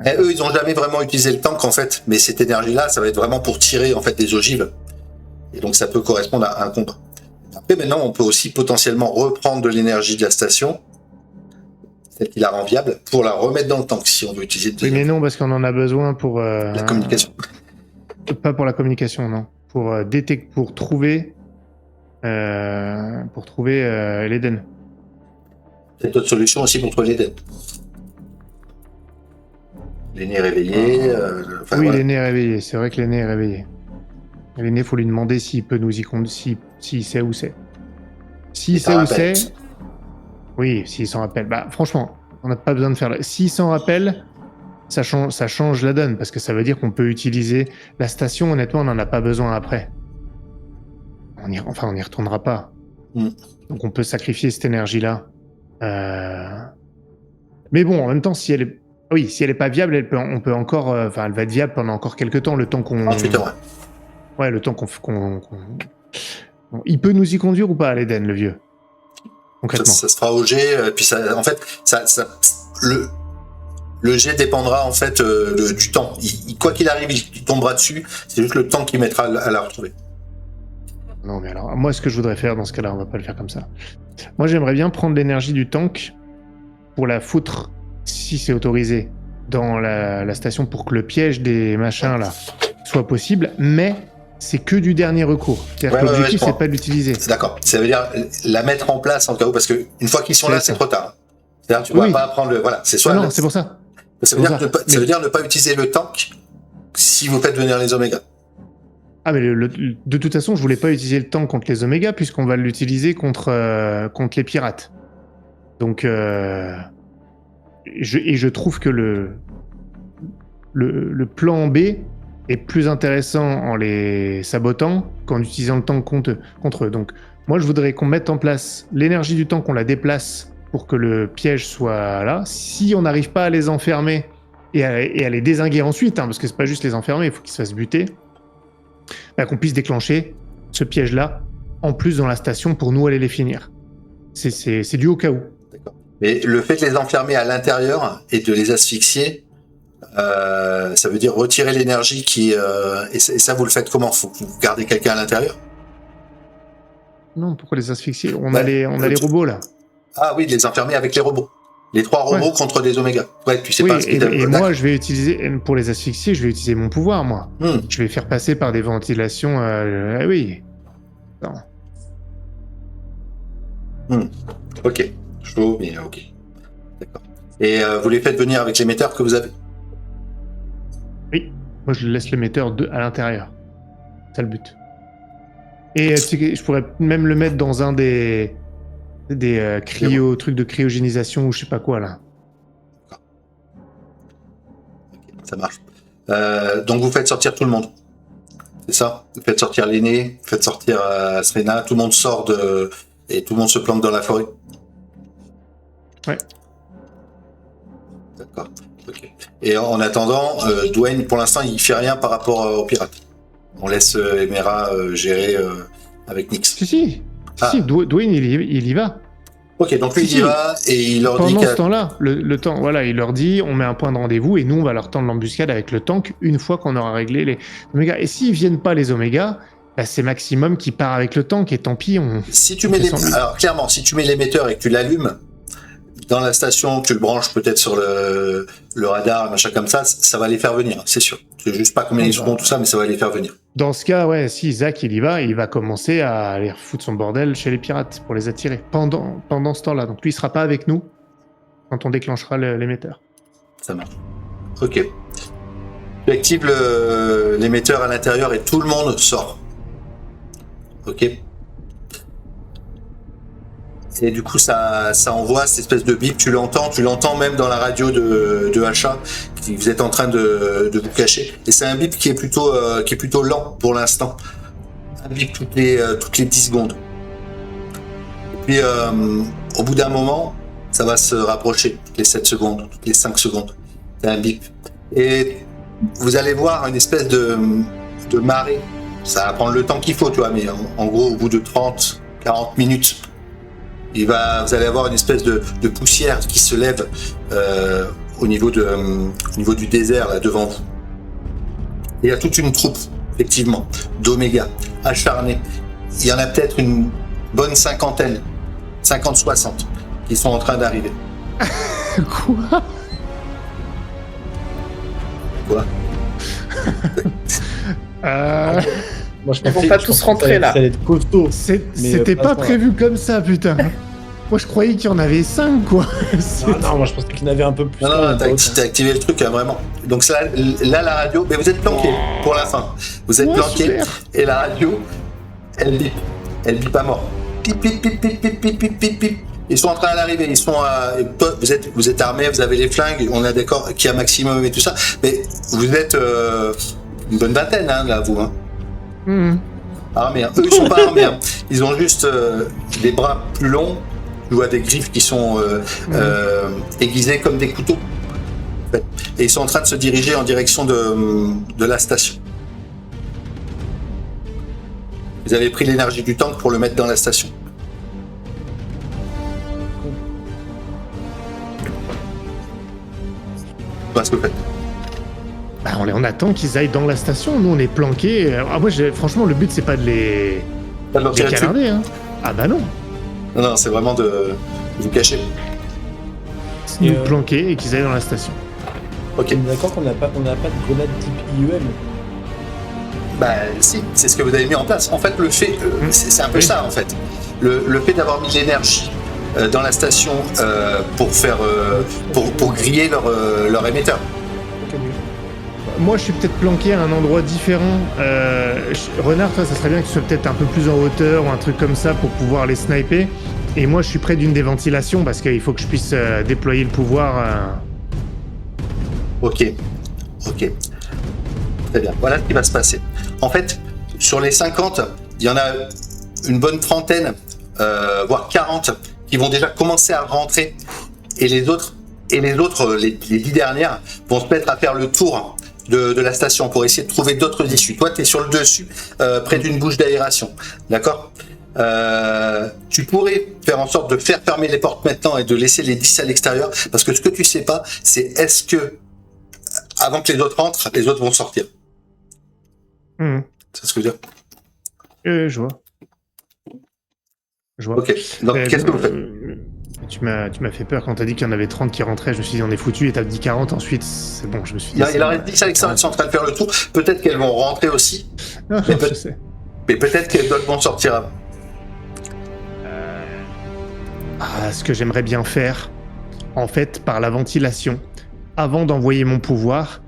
Et eux, ils n'ont jamais vraiment utilisé le tank, en fait, mais cette énergie-là, ça va être vraiment pour tirer, en fait, des ogives. Et donc, ça peut correspondre à un combat. Après, maintenant, on peut aussi potentiellement reprendre de l'énergie de la station, celle qui la rend viable, pour la remettre dans le tank, si on veut utiliser... Oui, mais non, parce qu'on en a besoin pour... la communication. Pas pour la communication, non. Pour trouver l'Eden. C'est d'autres solutions aussi contre l'Eden. L'aîné est réveillé. L'aîné est réveillé. C'est vrai que l'aîné est réveillé. L'aîné, il faut lui demander s'il peut nous y conduire, s'il sait où c'est. S'il sait où c'est... Oui, s'il s'en rappelle. Bah, franchement, on n'a pas besoin de faire... S'il s'en rappelle, ça change la donne, parce que ça veut dire qu'on peut utiliser la station. Honnêtement, on n'en a pas besoin après. On n'y retournera pas. Donc on peut sacrifier cette énergie-là. Mais bon, en même temps, si elle est pas viable, on peut encore... elle va être viable pendant encore quelques temps, le temps qu'on... 38 heures, ouais, le temps qu'on... Il peut nous y conduire ou pas, à l'Eden, le vieux? Concrètement. Ça se fera au jet, puis ça, en fait, le jet dépendra en fait du temps. Quoi qu'il arrive, il tombera dessus. C'est juste le temps qu'il mettra à la retrouver. Non, mais alors, moi, ce que je voudrais faire dans ce cas-là, on va pas le faire comme ça. Moi, j'aimerais bien prendre l'énergie du tank pour la foutre, si c'est autorisé, dans la station pour que le piège des machins là soit possible, mais c'est que du dernier recours. C'est-à-dire que l'objectif, c'est pas de l'utiliser. D'accord. Ça veut dire la mettre en place en cas où, parce que une fois qu'ils sont là, c'est trop tard. C'est-à-dire tu ne pourras pas prendre le. Voilà, c'est soit. Non, c'est pour ça. Ça veut dire ne pas utiliser le tank si vous faites venir les Oméga. Ah, mais de toute façon, je voulais pas utiliser le tank contre les Oméga, puisqu'on va l'utiliser contre les pirates. Donc, je trouve que le plan B est plus intéressant en les sabotant qu'en utilisant le tank contre eux. Donc, moi, je voudrais qu'on mette en place l'énergie du tank, qu'on la déplace pour que le piège soit là. Si on n'arrive pas à les enfermer et à les dézinguer ensuite, parce que c'est pas juste les enfermer, il faut qu'ils se fassent buter, qu'on puisse déclencher ce piège-là en plus dans la station pour nous aller les finir. C'est dû au cas où. D'accord. Mais le fait de les enfermer à l'intérieur et de les asphyxier, ça veut dire retirer l'énergie et ça vous le faites comment? Faut que vous gardez quelqu'un à l'intérieur? Non, pourquoi les asphyxier? On a les robots là. Ah oui, les enfermer avec les robots. Les 3 robots contre des Oméga. Ouais, tu sais oui, pas ce qu'ils et moi, je vais utiliser, pour les asphyxier, je vais utiliser mon pouvoir, moi. Je vais faire passer par des ventilations. Oui. Non. Ok. Chaud, mais ok. D'accord. Et vous les faites venir avec l'émetteur que vous avez? Oui. Moi, je laisse l'émetteur à l'intérieur. C'est le but. Et je pourrais même le mettre dans un des trucs de cryogénisation ou je sais pas quoi, là. Ça marche. Donc vous faites sortir tout le monde. C'est ça? Vous faites sortir l'aîné, vous faites sortir Srena, tout le monde sort et tout le monde se plante dans la forêt. Ouais. D'accord. Ok. Et en attendant, Dwayne, pour l'instant, il fait rien par rapport aux pirates. On laisse Emera gérer avec Nyx. Si, Dwayne, il y va. Ok, donc lui, il y va et il leur dit... Pendant ce temps-là, le temps, voilà, il leur dit, on met un point de rendez-vous et nous, on va leur tendre l'embuscade avec le tank une fois qu'on aura réglé les Oméga. Et s'ils viennent pas, les Oméga, c'est Maximum qui part avec le tank et tant pis, Si tu mets alors, clairement, si tu mets l'émetteur et que tu l'allumes, dans la station, tu le branches peut-être sur le radar, machin comme ça va les faire venir, c'est sûr. Je sais juste pas combien ils seront, tout ça, mais ça va les faire venir. Dans ce cas, ouais, si Zach il va commencer à aller foutre son bordel chez les pirates pour les attirer pendant ce temps-là. Donc lui, il sera pas avec nous quand on déclenchera l'émetteur. Ça marche. Ok. Tu actives l'émetteur à l'intérieur et tout le monde sort. Ok. Et du coup, ça envoie cette espèce de bip. Tu l'entends même dans la radio de Hacha. Vous êtes en train de vous cacher. Et c'est un bip qui est plutôt lent pour l'instant. Un bip toutes les 10 secondes. Et puis, au bout d'un moment, ça va se rapprocher toutes les 7 secondes, toutes les 5 secondes. C'est un bip. Et vous allez voir une espèce de marée. Ça va prendre le temps qu'il faut, tu vois, mais en gros, au bout de 30, 40 minutes, vous allez avoir une espèce de poussière qui se lève au niveau du désert là devant vous. Et il y a toute une troupe, effectivement, d'Oméga acharnés. Il y en a peut-être une bonne 50, 60, qui sont en train d'arriver. Quoi? Moi, je Ils vont pas tous rentrer là. Ça allait être costaud. C'était pas prévu comme ça, putain. Moi, je croyais qu'il y en avait 5, quoi. Non, moi je pensais qu'il y en avait un peu plus. Non, t'as activé le truc, vraiment. Donc là, la radio, mais vous êtes planqué pour la fin. Vous êtes planqué super. Et la radio, elle bip à mort. Pip, pip, pip, pip, pip, pip, pip, pip, pip. Ils sont en train d'arriver. Vous êtes armés, vous avez les flingues. On est d'accord qu'il y a Maximum et tout ça. Mais vous êtes une bonne vingtaine, là, vous. Armés. Eux, ils sont pas armés. Ils ont juste des bras plus longs. Tu vois des griffes qui sont aiguisées comme des couteaux. Et ils sont en train de se diriger en direction de la station. Vous avez pris l'énergie du tank pour le mettre dans la station. Qu'est-ce que vous faites? On attend qu'ils aillent dans la station. Nous, on est planqués. Moi, franchement, le but, c'est pas de les canarder. Ah bah non. Non, c'est vraiment de vous cacher. C'est nous planquer et qu'ils aillent dans la station. Ok. On est d'accord qu'on n'a pas de grenade type IEM. Bah si, c'est ce que vous avez mis en place. En fait, le fait, c'est un peu ça en fait. Le fait d'avoir mis l'énergie dans la station pour faire, pour griller leur émetteur. Moi, je suis peut-être planqué à un endroit différent. Renard, toi, ça serait bien que tu sois peut-être un peu plus en hauteur ou un truc comme ça pour pouvoir les sniper. Et moi, je suis près d'une des ventilations parce qu'il faut que je puisse déployer le pouvoir. Ok. Très bien. Voilà ce qui va se passer. En fait, sur les 50, il y en a une bonne trentaine, voire 40, qui vont déjà commencer à rentrer. Et les autres, les 10 dernières, vont se mettre à faire le tour de la station pour essayer de trouver d'autres issues. Toi, tu es sur le dessus, près d'une bouche d'aération. D'accord ? Tu pourrais faire en sorte de faire fermer les portes maintenant et de laisser les 10 à l'extérieur, parce que ce que tu sais pas, c'est est-ce que, avant que les autres rentrent, les autres vont sortir. C'est ce que je veux dire. Je vois. Ok, donc qu'est-ce que vous faites? Tu m'as fait peur quand t'as dit qu'il y en avait 30 qui rentraient, je me suis dit on est foutu, et t'as dit 40 ensuite, c'est bon, je me suis dit... Il en reste 10 à l'extérieur, elles sont en train de faire le tour, peut-être qu'elles vont rentrer aussi, Non, je sais. mais peut-être qu'elles d'autres vont sortir avant. Ce que j'aimerais bien faire, en fait, par la ventilation, avant d'envoyer mon pouvoir,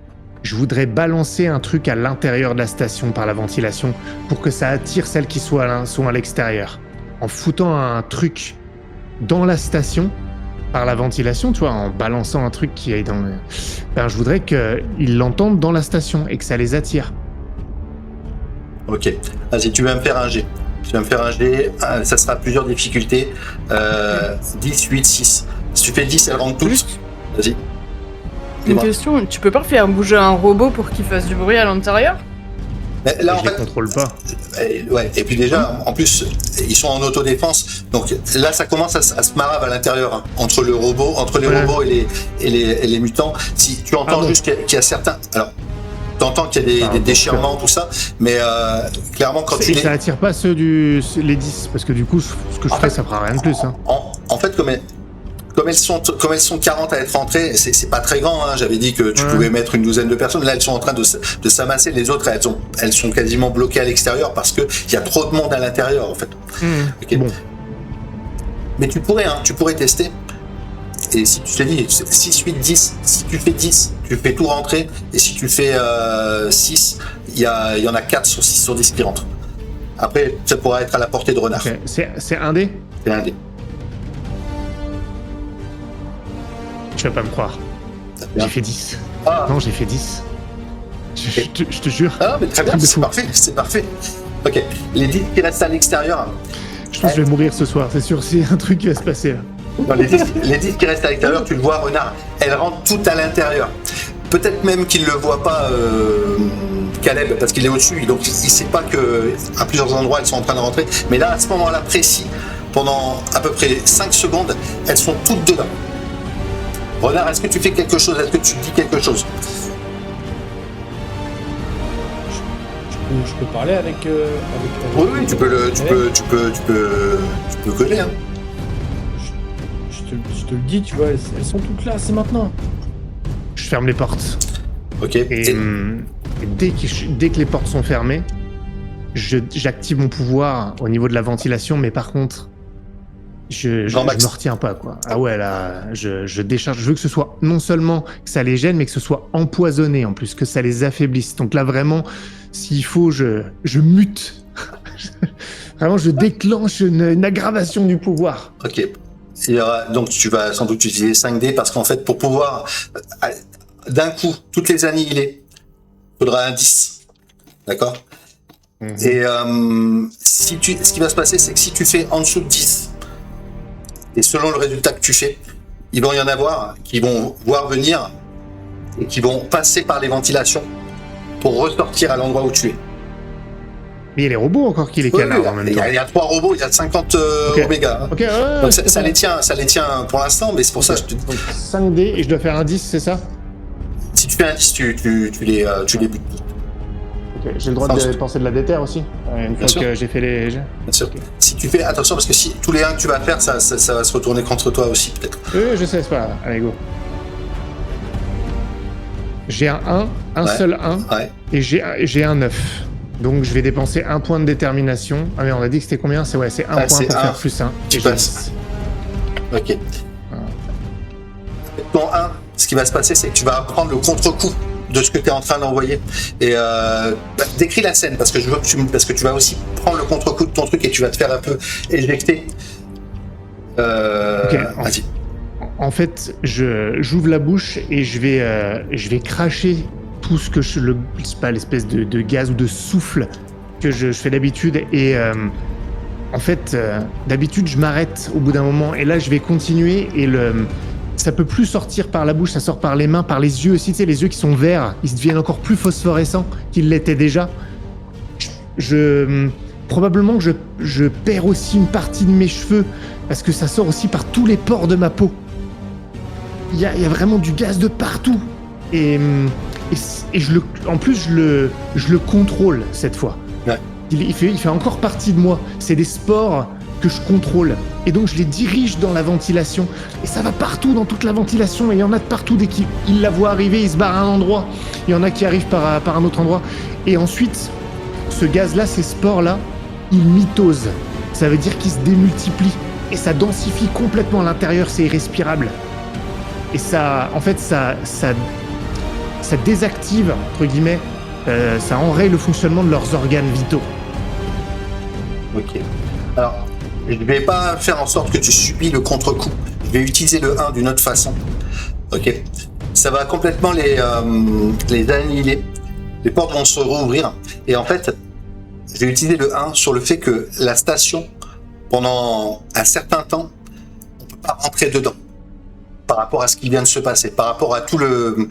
je voudrais balancer un truc à l'intérieur de la station par la ventilation pour que ça attire celles qui sont à l'extérieur. En foutant un truc dans la station par la ventilation, tu vois, en balançant un truc qui est dans le... je voudrais qu'ils l'entendent dans la station et que ça les attire. Ok, vas-y, tu vas me faire un G. Ça sera plusieurs difficultés. 10, 8, 6. Si tu fais 10, elles rentrent toutes. Juste Vas-y. une Dis-moi. question, tu peux pas faire bouger un robot pour qu'il fasse du bruit à l'intérieur? Mais là, en Je les fait, contrôle pas. ouais, et puis déjà, en plus, ils sont en autodéfense. Donc là, ça commence à se marave à l'intérieur, hein, entre les robots et les mutants. Si tu entends juste qu'il y a certains... Alors, t'entends qu'il y a des déchirements, tout ça, mais clairement, quand tu les... Ça attire pas les 10, parce que du coup, ce que je fais, ça fera rien de plus. Hein. En fait, comme elles sont 40 à être rentrées, c'est pas très grand, hein. J'avais dit que tu pouvais mettre une douzaine de personnes. Là, elles sont en train de s'amasser. Les autres, elles sont quasiment bloquées à l'extérieur parce que il y a trop de monde à l'intérieur, en fait. Okay. Bon. Mais tu pourrais tester. Et si tu te dis 6, 8, 10, si tu fais 10, tu fais tout rentrer. Et si tu fais 6, il y en a 4 sur 6 sur 10 qui rentrent. Après, ça pourra être à la portée de Renard. Okay. C'est un dé? C'est un dé. Tu vas pas me croire. J'ai fait 10. Ah. Non, j'ai fait 10. Je te jure. Ah, mais très bien, c'est parfait. Ok, les 10 qui restent à l'extérieur. Je pense que je vais mourir ce soir, c'est sûr, c'est un truc qui va se passer là. Non, les 10 qui restent à l'extérieur, tu le vois, Renard, elles rentrent toutes à l'intérieur. Peut-être même qu'il ne le voit pas, Caleb, parce qu'il est au-dessus, donc il ne sait pas qu'à plusieurs endroits elles sont en train de rentrer. Mais là, à ce moment-là précis, pendant à peu près 5 secondes, elles sont toutes dedans. Renard, est-ce que tu fais quelque chose? Est-ce que tu dis quelque chose? Je peux parler avec Oui, tu peux coller, hein. Je te le dis, tu vois, elles sont toutes là, c'est maintenant. Je ferme les portes. Ok. Et dès que les portes sont fermées, j'active mon pouvoir au niveau de la ventilation, mais par contre, je me retiens pas, quoi. Ah ouais, là, je décharge. Je veux que ce soit non seulement que ça les gêne, mais que ce soit empoisonné en plus, que ça les affaiblisse. Donc là, vraiment, s'il faut, je mute. Vraiment, je déclenche une aggravation du pouvoir. Ok. Donc tu vas sans doute utiliser 5D parce qu'en fait, pour pouvoir d'un coup toutes les annihiler, il faudra un 10. D'accord? Et ce qui va se passer, c'est que si tu fais en dessous de 10, et selon le résultat que tu fais, il va y en avoir qui vont voir venir et qui vont passer par les ventilations pour ressortir à l'endroit où tu es. Mais il y a les robots encore qui les canardent en même temps. Il y a 3 robots, il y a 50 Oméga. Hein. Ok, ouais, donc ça les tient pour l'instant, mais c'est pour ça que je te dis. Donc 5D et je dois faire un 10, c'est ça? Si tu fais un 10, tu les butes. Ok, j'ai le droit de dépenser de la déterre aussi, une fois que j'ai fait les... Bien sûr. Okay. Si tu fais attention, parce que si tous les 1 que tu vas faire, ça va se retourner contre toi aussi, peut-être. Oui, je sais, c'est pas grave. Allez, go. J'ai un 1, seul 1, et j'ai un 9. Donc je vais dépenser 1 point de détermination. Ah mais on a dit que c'était combien? C'est 1 point pour faire plus 1. Tu passes. Ok. Ton 1, ce qui va se passer, c'est que tu vas prendre le contre-coup de ce que tu es en train d'envoyer. Et décris la scène, parce que je veux parce que tu vas aussi prendre le contre-coup de ton truc et tu vas te faire un peu éjecter. Vas-y. En fait, j'ouvre la bouche et je vais cracher tout ce que c'est pas l'espèce de gaz ou de souffle que je fais d'habitude. Et en fait, d'habitude, je m'arrête au bout d'un moment. Et là, je vais continuer et ça peut plus sortir par la bouche, ça sort par les mains, par les yeux aussi. Tu sais, les yeux qui sont verts, ils deviennent encore plus phosphorescents qu'ils l'étaient déjà. Probablement que je perds aussi une partie de mes cheveux parce que ça sort aussi par tous les pores de ma peau. Il y a vraiment du gaz de partout. Et en plus, je le contrôle cette fois. Ouais. Il fait encore partie de moi. C'est des spores que je contrôle. Et donc, je les dirige dans la ventilation. Et ça va partout dans toute la ventilation. Et il y en a de partout. Dès qu'il la voit arriver, il se barre à un endroit. Il y en a qui arrivent par un autre endroit. Et ensuite, ce gaz-là, ces spores-là, ils mitosent. Ça veut dire qu'ils se démultiplient. Et ça densifie complètement à l'intérieur. C'est irrespirable. Et ça, en fait, ça désactive, entre guillemets, ça enraye le fonctionnement de leurs organes vitaux. Ok. Alors, je ne vais pas faire en sorte que tu subis le contre-coup. Je vais utiliser le 1 d'une autre façon. Ok. Ça va complètement les annihiler. Les portes vont se rouvrir. Et en fait, je vais utiliser le 1 sur le fait que la station, pendant un certain temps, on ne peut pas rentrer dedans. Par rapport à ce qui vient de se passer, par rapport à tout le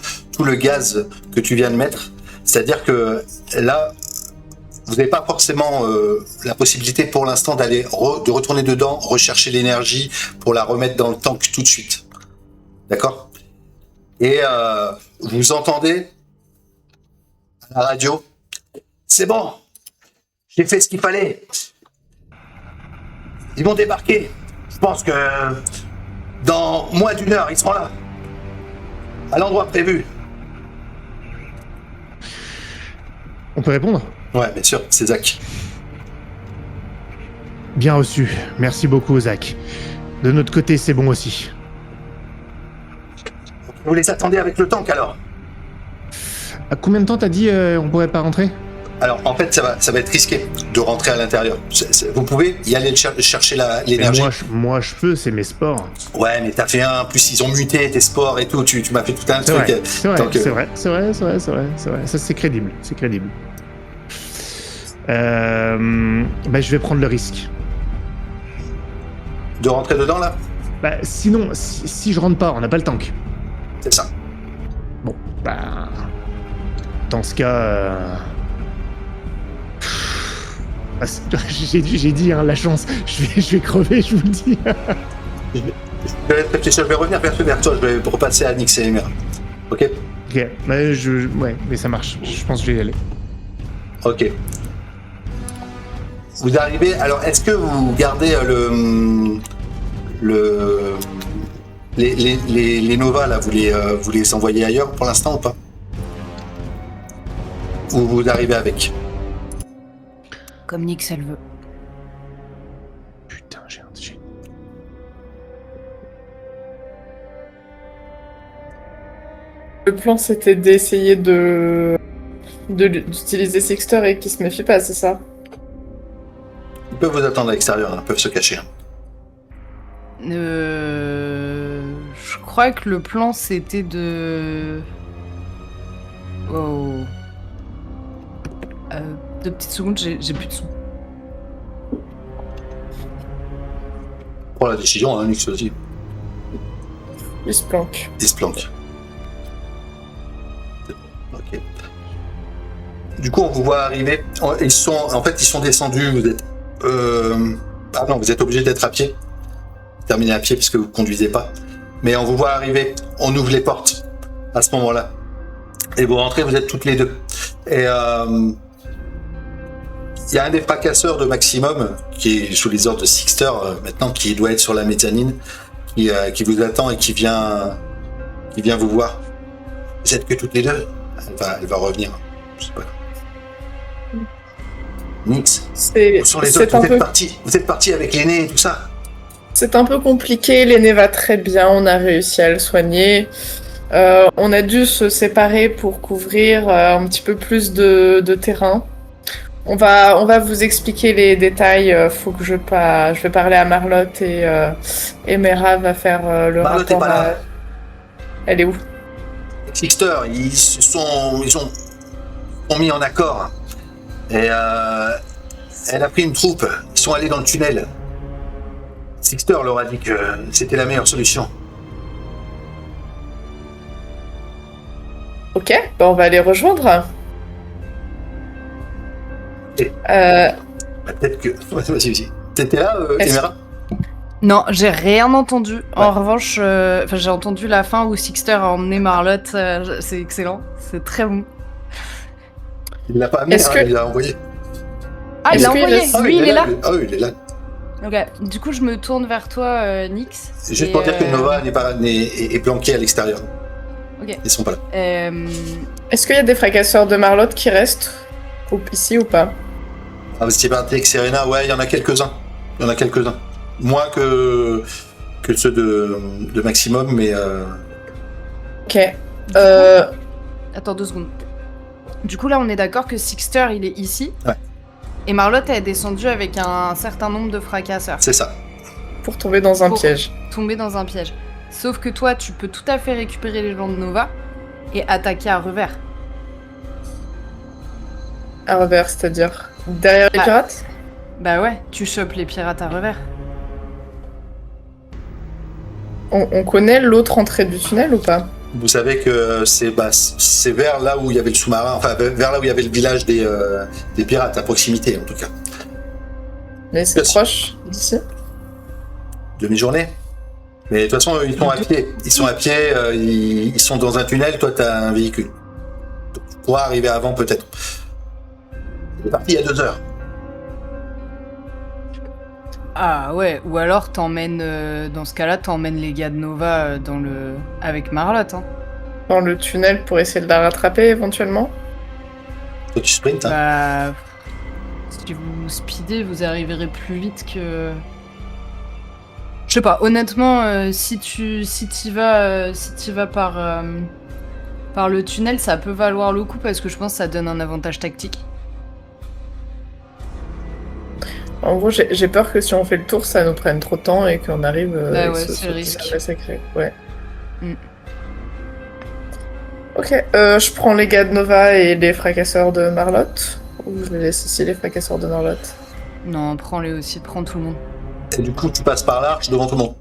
gaz que tu viens de mettre. C'est-à-dire que là, vous n'avez pas forcément la possibilité pour l'instant de retourner dedans, rechercher l'énergie pour la remettre dans le tank tout de suite. D'accord ? Et vous entendez à la radio, c'est bon, j'ai fait ce qu'il fallait. Ils vont débarquer. Je pense que dans moins d'une heure, ils seront là. À l'endroit prévu. On peut répondre ? Ouais, bien sûr, c'est Zach. Bien reçu. Merci beaucoup, Zach. De notre côté, c'est bon aussi. Vous les attendez avec le tank alors ? À combien de temps t'as dit on pourrait pas rentrer ? Alors, en fait, ça va être risqué de rentrer à l'intérieur. Vous pouvez y aller chercher l'énergie. Moi, je peux, c'est mes sports. Ouais, mais t'as fait en plus, ils ont muté tes sports et tout. Tu m'as fait tout un C'est truc. vrai, c'est vrai. Ça, c'est crédible. Je vais prendre le risque. De rentrer dedans, là ? Sinon, si je rentre pas, on n'a pas le tank. C'est ça. Bon, dans ce cas... j'ai dit, hein, la chance, je vais crever, je vous le dis. Je vais revenir vers toi, je vais repasser à Nix et Emer. Ok ? Ok, mais ça marche, je pense que je vais y aller. Ok. Vous arrivez, alors est-ce que vous gardez les Nova là, vous les envoyez ailleurs pour l'instant ou pas ? Ou vous arrivez avec ? Comme Nix, elle veut. Putain, j'ai Le plan, c'était d'essayer d'utiliser Sixter et qu'il se méfie pas, c'est ça ? Ils peuvent vous attendre à l'extérieur, ils peuvent se cacher. Je crois que le plan, c'était de... Oh... 2 petites secondes, j'ai plus de sous. Pour la décision, Nix aussi. Il se planque. Il se planque. Ok. Du coup, on vous voit arriver. Ils sont descendus. Vous êtes. Vous êtes obligé d'être à pied. Terminer à pied puisque vous ne conduisez pas. Mais on vous voit arriver. On ouvre les portes à ce moment-là. Et vous rentrez, vous êtes toutes les deux. Et il y a un des fracasseurs de Maximum qui est sous les ordres de Sixter maintenant, qui doit être sur la mezzanine, qui vous attend et qui vient vous voir. Vous êtes que toutes les deux. Elle va revenir. Je sais pas. Nix. Où sont les autres ? Vous êtes partis avec l'aîné et tout ça. C'est un peu compliqué. L'aîné va très bien. On a réussi à le soigner. On a dû se séparer pour couvrir un petit peu plus de terrain. On va vous expliquer les détails. Faut que je vais parler à Marlotte et Mera va faire le Marlotte est rapport. pas là. Elle est où? Sixter, ils sont mis en accord. Et elle a pris une troupe. Ils sont allés dans le tunnel. Sixter leur a dit que c'était la meilleure solution. Ok, bah on va les rejoindre. Et- Peut-être que... Vas-y. T'étais là, Emera? Non, j'ai rien entendu. Ouais. En revanche, j'ai entendu la fin où Sixter a emmené Marlotte. C'est excellent. C'est très bon. Il l'a pas amené, Est-ce que- il l'a envoyé. Ah, il Est-ce l'a qu'il envoyé. reste- Lui, il est là. Ah oui, il est là. Ok. Du coup, je me tourne vers toi, Nyx. Juste et, pour dire que Nova est planqué à l'extérieur. Ok. Ils sont pas là. Est-ce qu'il y a des fracasseurs de Marlotte qui restent ici ou pas? Ah, Stéphane et Serena, ouais, il y en a quelques-uns. Moins que ceux de Maximum, mais... Ok. Attends 2 secondes. Du coup, là, on est d'accord que Sixter, il est ici. Ouais. Et Marlotte est descendue avec un certain nombre de fracasseurs. C'est ça. Pour tomber dans un Pour- piège. Tomber dans un piège. Sauf que toi, tu peux tout à fait récupérer les gens de Nova et attaquer à revers. À revers, c'est-à-dire derrière les Ah. pirates? Bah ouais, tu chopes les pirates à revers. On connaît l'autre entrée du tunnel ou pas? Vous savez que c'est vers là où il y avait le sous-marin, enfin vers là où il y avait le village des pirates, à proximité en tout cas. Mais c'est Yes. proche d'ici. Demi-journée. Mais de toute façon, ils sont à pied. Ils sont dans un tunnel, toi t'as un véhicule. Donc, tu pourras arriver avant peut-être. Il est parti il y a 2 heures. Ah ouais, ou alors t'emmènes, dans ce cas-là, t'emmènes les gars de Nova avec Marlotte. Hein. Dans le tunnel pour essayer de la rattraper éventuellement. Toi tu sprints, hein. Bah, si vous speedez, vous arriverez plus vite que... Je sais pas, honnêtement, si tu vas par le tunnel, ça peut valoir le coup parce que je pense que ça donne un avantage tactique. En gros, j'ai peur que si on fait le tour, ça nous prenne trop de temps et qu'on arrive Bah ouais, sur c'est le risque. tunnel sacré. Ouais. Mm. Ok, je prends les gars de Nova et les fracasseurs de Marlotte. Ou je les laisse ici, les fracasseurs de Marlotte. Non, prends-les aussi, prends tout le monde. Et du coup tu passes par l'arche devant tout le monde.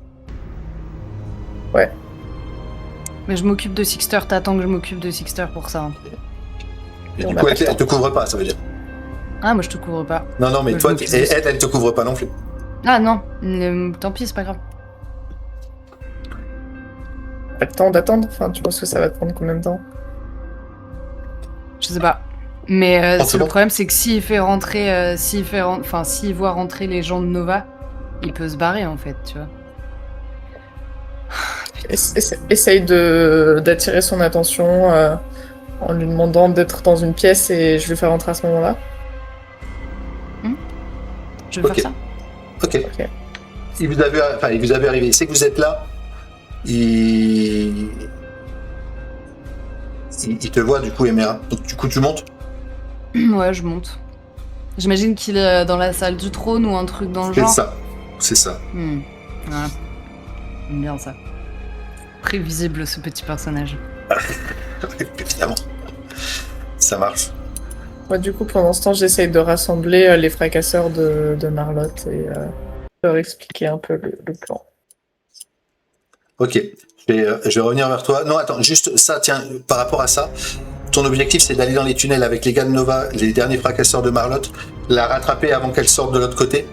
Mais je m'occupe de Sixter, t'attends que je m'occupe de Sixter pour ça. Hein. Et On du a coup pas elle le temps. te couvre pas, ça veut dire. Ah, moi je te couvre pas. Non, mais Je toi, m'occupe de ça. elle te couvre pas non plus. Ah non, tant pis, c'est pas grave. Pas le temps d'attendre. Enfin, tu penses que ça va te prendre combien de temps? Je sais pas. Mais Oh, c'est le bon. problème, c'est que s'il voit rentrer les gens de Nova, il peut se barrer en fait, tu vois. Essaye d'attirer son attention en lui demandant d'être dans une pièce et je vais faire rentrer à ce moment-là. Je vais Ok. faire ça. Ok. Ok. Il vous avait arrivé. Il sait que vous êtes là. Il te voit du coup, Emera. Donc du coup, tu montes. Ouais, je monte. J'imagine qu'il est dans la salle du trône ou un truc dans le C'est genre. ça. C'est ça. Voilà. J'aime bien ça. Prévisible ce petit personnage. Évidemment. Ça marche. Moi, du coup, pendant ce temps, j'essaye de rassembler les fracasseurs de Marlotte et leur expliquer un peu le plan. Ok. Je vais revenir vers toi. Non, attends. Juste ça, tiens. Par rapport à ça, ton objectif, c'est d'aller dans les tunnels avec les gars de Nova, les derniers fracasseurs de Marlotte, la rattraper avant qu'elle sorte de l'autre côté.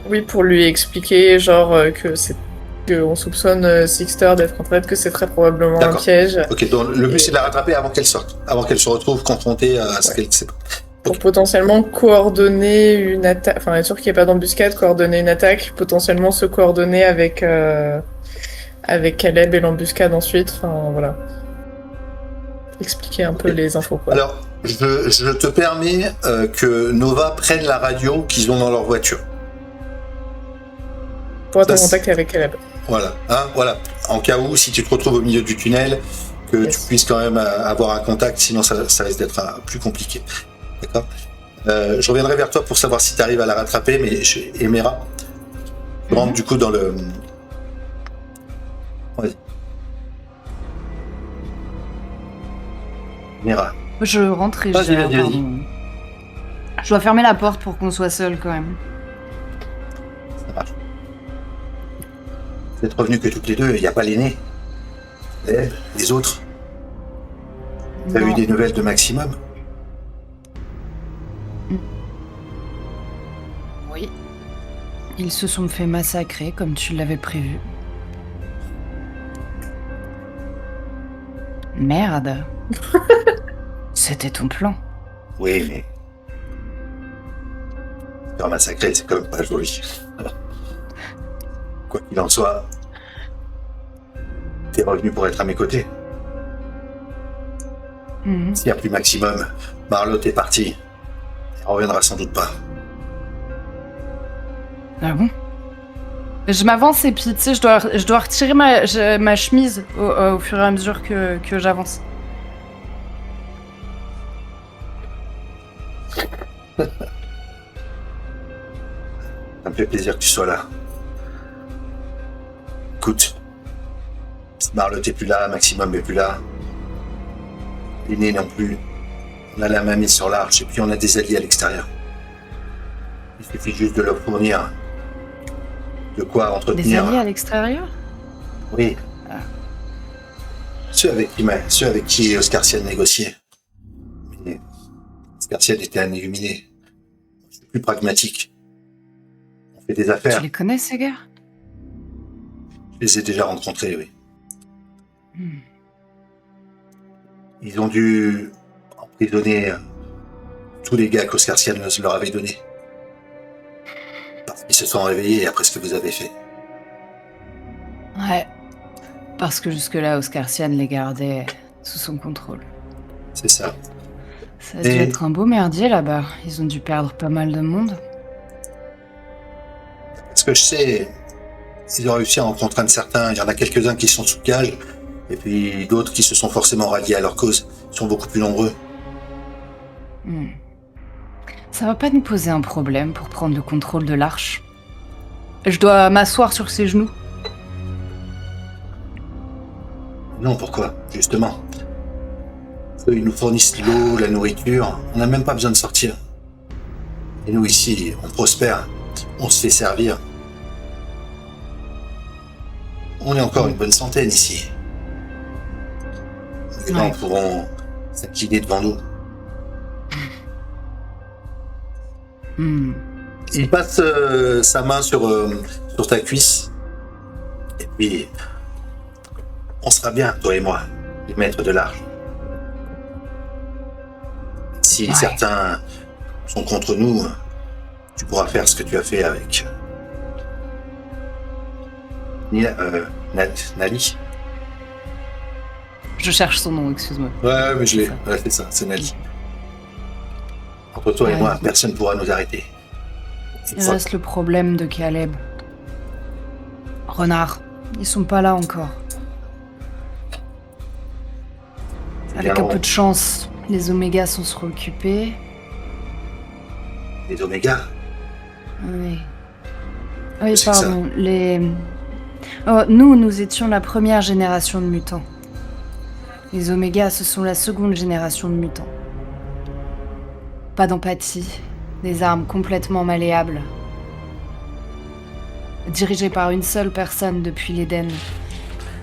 Oui, pour lui expliquer, genre, qu'on soupçonne Sixter d'être en traite, que c'est très probablement un D'accord. piège, Ok. Donc le but, c'est de la rattraper avant qu'elle sorte, avant qu'elle se retrouve confrontée à ce qu'elle sait pas. pour potentiellement coordonner une attaque, enfin être sûr qu'il n'y ait pas d'embuscade, coordonner une attaque, potentiellement se coordonner avec Caleb et l'embuscade ensuite, enfin voilà. Expliquer un peu Ok. les infos, quoi. Alors, je te permets que Nova prenne la radio qu'ils ont dans leur voiture. Pour être en ça, contact avec Caleb. Voilà, hein, voilà. En cas où, si tu te retrouves au milieu du tunnel, que Yes. tu puisses quand même avoir un contact, sinon ça risque d'être plus compliqué. D'accord. Je reviendrai vers toi pour savoir si tu arrives à la rattraper, mais Emera, tu rentres du coup dans le... Vas-y. Emera. Je rentre et Vas-y, je... vas-y, vas-y. pardon. Je dois fermer la porte pour qu'on soit seul quand même. Ça marche. Vous êtes revenus que toutes les deux, il n'y a pas l'aîné. Les autres. T'as eu Non. des nouvelles de Maximum? Oui. Ils se sont fait massacrer comme tu l'avais prévu. Merde. C'était ton plan. Oui, mais... se faire massacrer, c'est quand même pas joli. Quoi qu'il en soit, t'es revenu pour être à mes côtés. Mhm. S'il n'y a plus Maximum, Marlotte est partie. Elle reviendra sans doute pas. Ah bon? Je m'avance et puis tu sais, je dois retirer ma chemise au fur et à mesure que j'avance. Ça me fait plaisir que tu sois là. Écoute, si Marlotte est plus là, Maximum est plus là, l'aîné non plus, on a la main mise sur l'arche et puis on a des alliés à l'extérieur. Il suffit juste de leur fournir de quoi Des entretenir. alliés à l'extérieur? Oui. Ceux avec qui Oscartian négociait. Mais Oscartian était un illuminé. Je suis plus pragmatique. On fait des Tu affaires. les connais ces gars? Je les ai déjà rencontrés, oui. Hmm. Ils ont dû emprisonner tous les gars qu'Oscartian leur avait donnés. Parce qu'ils se sont réveillés après ce que vous avez fait. Ouais. Parce que jusque-là, Oscartian les gardait sous son contrôle. C'est ça. Ça a dû Et- être un beau merdier là-bas. Ils ont dû perdre pas mal de monde. Ce que je sais, ils ont réussi à en contraindre certains. Il y en a quelques-uns qui sont sous cage. Et puis d'autres qui se sont forcément ralliés à leur cause. Ils sont beaucoup plus nombreux. Hmm. Ça va pas nous poser un problème pour prendre le contrôle de l'arche? Je dois m'asseoir sur ses genoux. Non, pourquoi? Justement. Eux, ils nous fournissent l'eau, la nourriture. On n'a même pas besoin de sortir. Et nous, ici, on prospère. On se fait servir. On est encore une bonne centaine ici. Les gens Ouais. pourront s'incliner devant nous. Hmm. Il passe sa main sur ta cuisse. Et puis, on sera bien, toi et moi, les maîtres de l'arche. Si Ouais. certains sont contre nous, tu pourras faire ce que tu as fait avec Nali. Je cherche son nom, excuse-moi. Ouais, mais je l'ai. Ça. Ouais, c'est ça, c'est Nali. Entre toi et Ouais. moi, personne ne pourra nous arrêter. Une Il fois- reste le problème de Caleb. Renard, ils sont pas là encore. Avec un viendront. peu de chance, les Omégas s'en seront occupés. Les Omégas. Oui. Oui, C'est que ça. pardon. Nous étions la première génération de mutants. Les Omégas, ce sont la seconde génération de mutants. Pas d'empathie, des armes complètement malléables. Dirigés par une seule personne depuis l'Éden,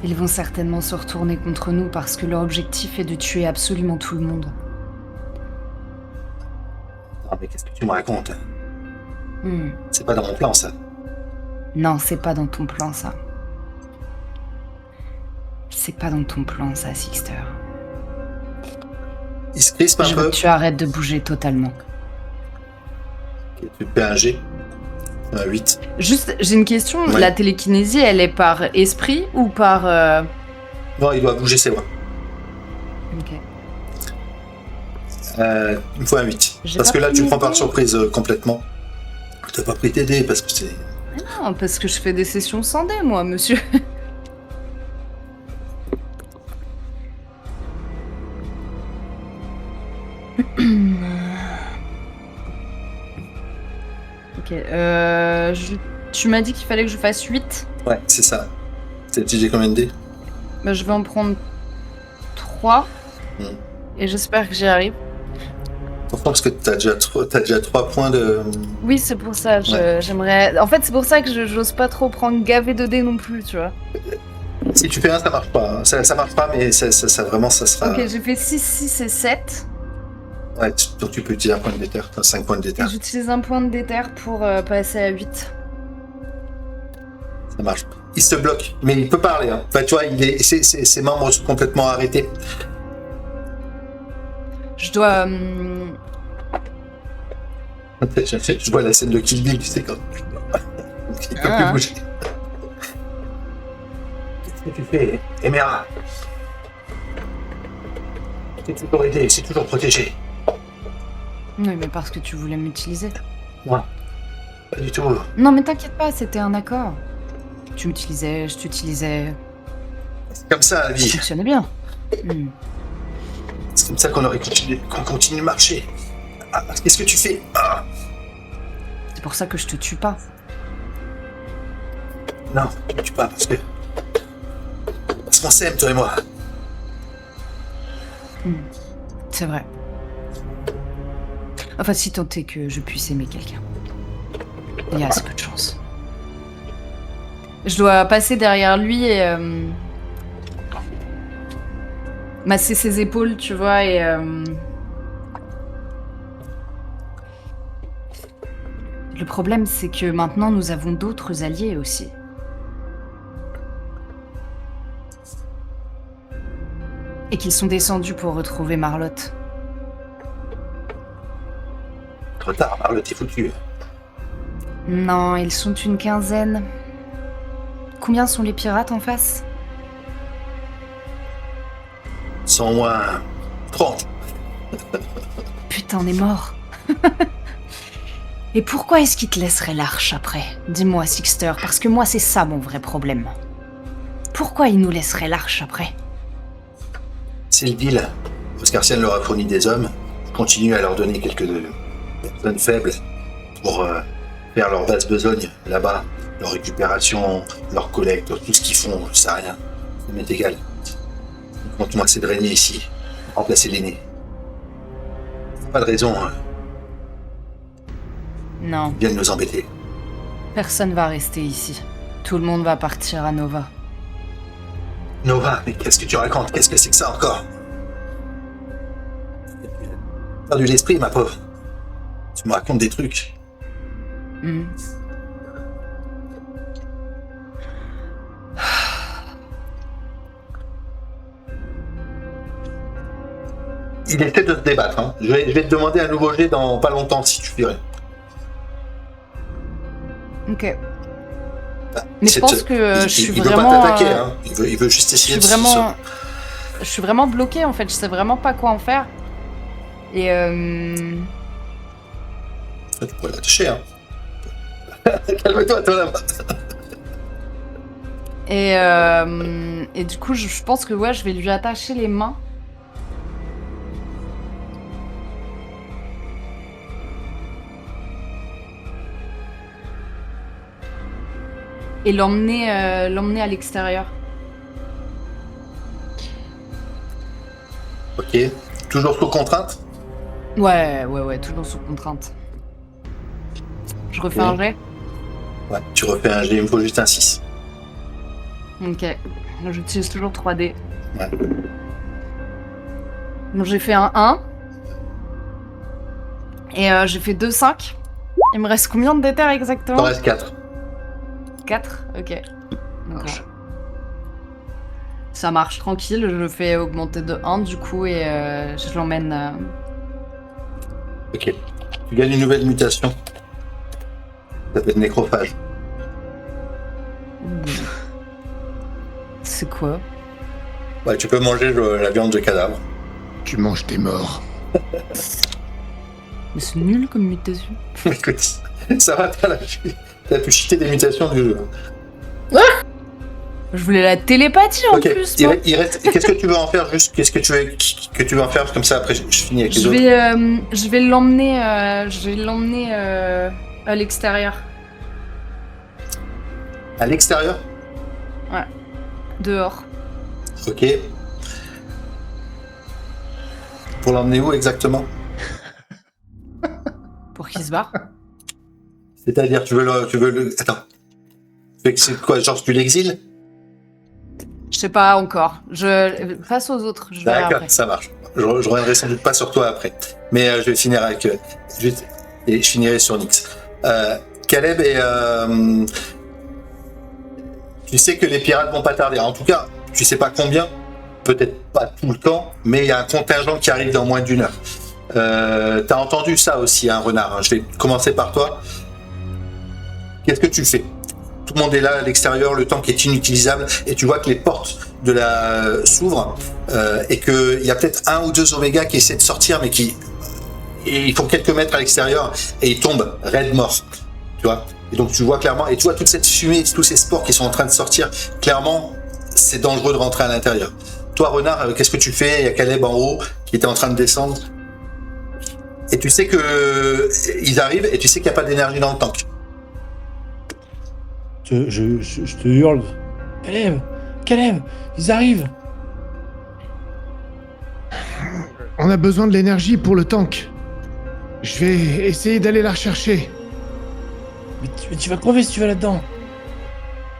ils vont certainement se retourner contre nous parce que leur objectif est de tuer absolument tout le monde. Non, mais qu'est-ce que tu me racontes? Hmm. C'est pas dans mon plan, ça. Non, c'est pas dans ton plan, ça. C'est pas dans ton plan, ça, Sixter. Il se crispe un Je veux peu. que tu arrêtes de bouger totalement. Tu fais un G. Un 8. Juste, j'ai une question. Ouais. La télékinésie, elle est par esprit ou par... Non, il doit bouger ses doigts. Ok. Il me faut un 8. J'ai Parce pas que là, pris tu me mes prends par dés. surprise complètement. T'as pas pris tes dés parce que c'est... Non, parce que je fais des sessions sans dés, moi, monsieur. Ok. Tu m'as dit qu'il fallait que je fasse 8. Ouais, c'est ça. T'as utilisé combien de dés? Bah, je vais en prendre 3. Hmm. Et j'espère que j'y arrive. Pourquoi? Parce que t'as déjà 3 points de... Oui, c'est pour ça. Ouais. J'aimerais. En fait, c'est pour ça que j'ose pas trop prendre gavé de dés non plus, tu vois. Si tu fais un, ça marche pas. Hein. Ça marche pas, mais ça vraiment, ça sera... Ok, j'ai fait 6, 6 et 7. Ouais, donc tu peux utiliser un point de déter. T'as 5 points de déter. Et j'utilise un point de déter pour passer à 8. Ça marche. Il se bloque, mais il peut parler. Hein. Enfin, tu vois, ses membres sont complètement arrêtés. Je dois. Je vois la scène de Kill Bill, tu sais, quand il peut plus bouger. Qu'est-ce que tu fais, Emera? C'est toujours aidé, c'est toujours protégé. Oui, mais parce que tu voulais m'utiliser. Moi, pas du tout. Non, mais t'inquiète pas, c'était un accord. Tu m'utilisais, je t'utilisais. C'est comme ça, la Ça vie. fonctionnait bien. C'est comme ça qu'on continue de marcher. Ah, qu'est-ce que tu fais? Ah, C'est pour ça que je te tue pas. non, tu me tues pas, parce qu'on s'aime, toi et moi. C'est vrai. Enfin, si tant est que je puisse aimer quelqu'un. Il y a assez peu de chance. Je dois passer derrière lui et. Masser ses épaules, tu vois, et. Le problème, c'est que maintenant, nous avons d'autres alliés aussi. Et qu'ils sont descendus pour retrouver Marlotte. Trop tard, Marlotte est foutue. Non, ils sont une quinzaine. Combien sont les pirates en face? Sans moins 30. Putain, on est mort. Et pourquoi est-ce qu'ils te laisseraient l'arche après? Dis-moi, Sixter, parce que moi, c'est ça mon vrai problème. Pourquoi ils nous laisseraient l'arche après? C'est le deal. Oscartian leur a fourni des hommes. Continue à leur donner quelques personnes faibles pour faire leur basse besogne là-bas. Leur récupération, leur collecte, tout ce qu'ils font, je sais rien. Ça m'est égal. Compte-moi, c'est de régner ici. Remplacer l'aîné. Pas de raison. Hein. Non, Ils viennent nous embêter. personne va rester ici. Tout le monde va partir à Nova. Nova, mais qu'est-ce que tu racontes? Qu'est-ce que c'est que ça encore? T'as perdu l'esprit, ma pauvre. Tu me racontes des trucs. Hmm. Il essaie de se débattre. Hein. Je vais te demander un nouveau jet dans pas longtemps, si tu ferais. Ok. Mais je pense que je suis il vraiment. veut pas t'attaquer, hein. Il veut juste Je essayer suis de vraiment. Je suis vraiment bloquée en fait, je sais vraiment pas quoi en faire. Et Tu pourrais l'attacher, hein. Calme-toi, toi là-bas. et du coup, je pense que ouais, je vais lui attacher les mains. Et l'emmener à l'extérieur. Ok. Toujours sous contrainte? Ouais, toujours sous contrainte. Je refais Ok. un jet. Ouais, tu refais un jet, il me faut juste un 6. Ok. J'utilise toujours 3D. Ouais. Donc j'ai fait un 1. Et j'ai fait 2, 5. Il me reste combien de déter Il exactement? t'en reste 4. 4. Ok. D'accord. Ça marche tranquille, je le fais augmenter de 1 du coup et je l'emmène. Ok. Tu gagnes une nouvelle mutation. Ça s'appelle nécrophage. C'est quoi? Ouais, tu peux manger la viande de cadavre. Tu manges tes morts. Mais c'est nul comme mutation. Écoute, ça va, t'as pu cheater des mutations du jeu. Je voulais la télépathie en Ok, plus, moi. il reste. Qu'est-ce que tu veux en faire juste? Qu'est-ce que tu veux en faire? Comme ça, après, je finis avec les Je autres. vais l'emmener à l'extérieur. À l'extérieur? Dehors. Ok. Pour l'emmener où exactement? Pour qu'il se barre. C'est-à-dire, tu veux le. Attends. Fait que c'est quoi? Genre, tu l'exiles? Je sais pas encore. Face aux autres, je verrai D'accord, après. ça marche. Je reviendrai sans doute pas sur toi après. Mais je vais finir avec. Et je finirai sur Nix. Caleb et. Tu sais que les pirates vont pas tarder. En tout cas, tu sais pas combien, peut-être pas tout le temps, mais il y a un contingent qui arrive dans moins d'1 heure. T'as entendu ça aussi, hein, Renard. Je vais commencer par toi. Qu'est-ce que tu fais? Tout le monde est là à l'extérieur, le tank est inutilisable, et tu vois que les portes s'ouvrent, et qu'il y a peut-être 1 ou 2 Oméga qui essaient de sortir, mais et ils font quelques mètres à l'extérieur, et ils tombent raide mort. Tu vois? Et donc tu vois clairement, et tu vois toute cette fumée, tous ces spores qui sont en train de sortir, clairement, c'est dangereux de rentrer à l'intérieur. Toi, Renard, qu'est-ce que tu fais? Il y a Caleb en haut, qui était en train de descendre. Et tu sais que ils arrivent, et tu sais qu'il n'y a pas d'énergie dans le tank. Je te hurle. Caleb, ils arrivent. On a besoin de l'énergie pour le tank. Je vais essayer d'aller la rechercher. Mais tu vas crever si tu vas là-dedans.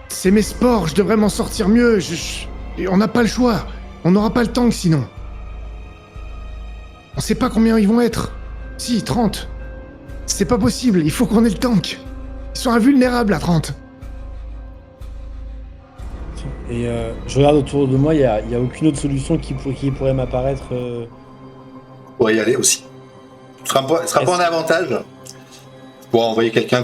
C'est mes sports, je devrais m'en sortir mieux. On n'a pas le choix. On n'aura pas le tank sinon. On sait pas combien ils vont être. Si, 30. C'est pas possible, il faut qu'on ait le tank. Ils sont invulnérables à 30. Et je regarde autour de moi, il y a aucune autre solution qui pourrait m'apparaître. Pour y aller aussi. Ce sera pas un avantage. Pour envoyer quelqu'un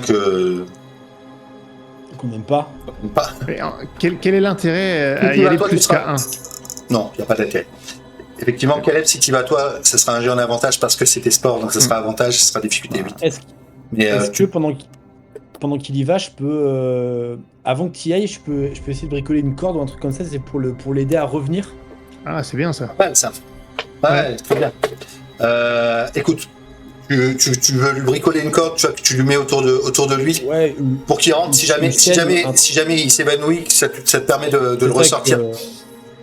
Qu'on n'aime pas. pas. Mais, quel est l'intérêt à Tu y vas, aller toi, plus tu seras- qu'à 1? Non, il n'y a pas d'intérêt. Effectivement, Caleb, si tu vas toi, ce sera un jeu en avantage parce que c'est tes sports, donc ce sera avantage, ce sera difficulté 8. Mais Est-ce que pendant qu'il y va, je peux, avant que tu y ailles, je peux essayer de bricoler une corde ou un truc comme ça, c'est pour l'aider à revenir. Ah, c'est bien ça. pas mal ça. Ouais, très bien. Écoute, tu veux lui bricoler une corde, tu lui mets autour de lui Ouais. pour qu'il rentre. Si jamais il s'évanouit, ça te permet de le ressortir.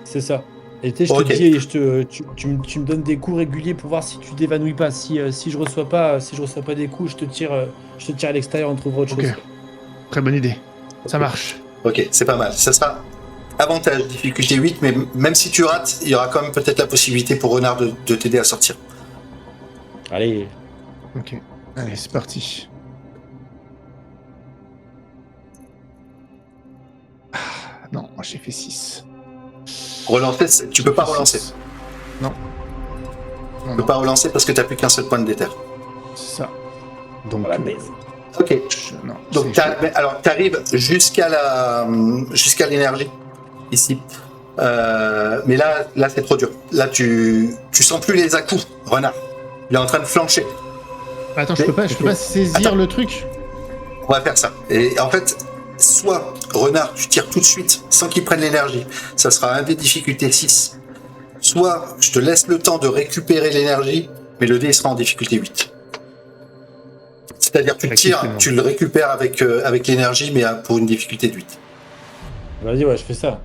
C'est ça. Et tu sais, Ok. te dis, et tu me donnes des coups réguliers pour voir si tu t'évanouis pas. Si je reçois pas des coups, je te tire à l'extérieur, on trouvera autre Ok. chose. Très bonne idée. Ça marche. Ok, c'est pas mal. Ça sera avantage, difficulté 8, mais même si tu rates, il y aura quand même peut-être la possibilité pour Renard de t'aider à sortir. Allez. Ok. Allez, c'est parti. Ah, non, j'ai fait 6. Relancer, tu peux pas relancer. Non. Tu peux pas relancer parce que t'as plus qu'un seul point de déter. C'est ça. Donc, Voilà, baise. Ok. non. Donc t'arrives jusqu'à l'énergie ici. Mais là c'est trop dur. Là tu sens plus les à-coups, Renard. Il est en train de flancher. Attends, je peux pas saisir Attends. le truc. On va faire ça. Et en fait, soit Renard, tu tires tout de suite sans qu'il prenne l'énergie. Ça sera un des difficultés 6. Soit je te laisse le temps de récupérer l'énergie, mais le dé sera en difficulté 8. C'est-à-dire tu tires, tu le récupères avec l'énergie, mais pour une difficulté de 8. Vas-y, ouais, je fais ça.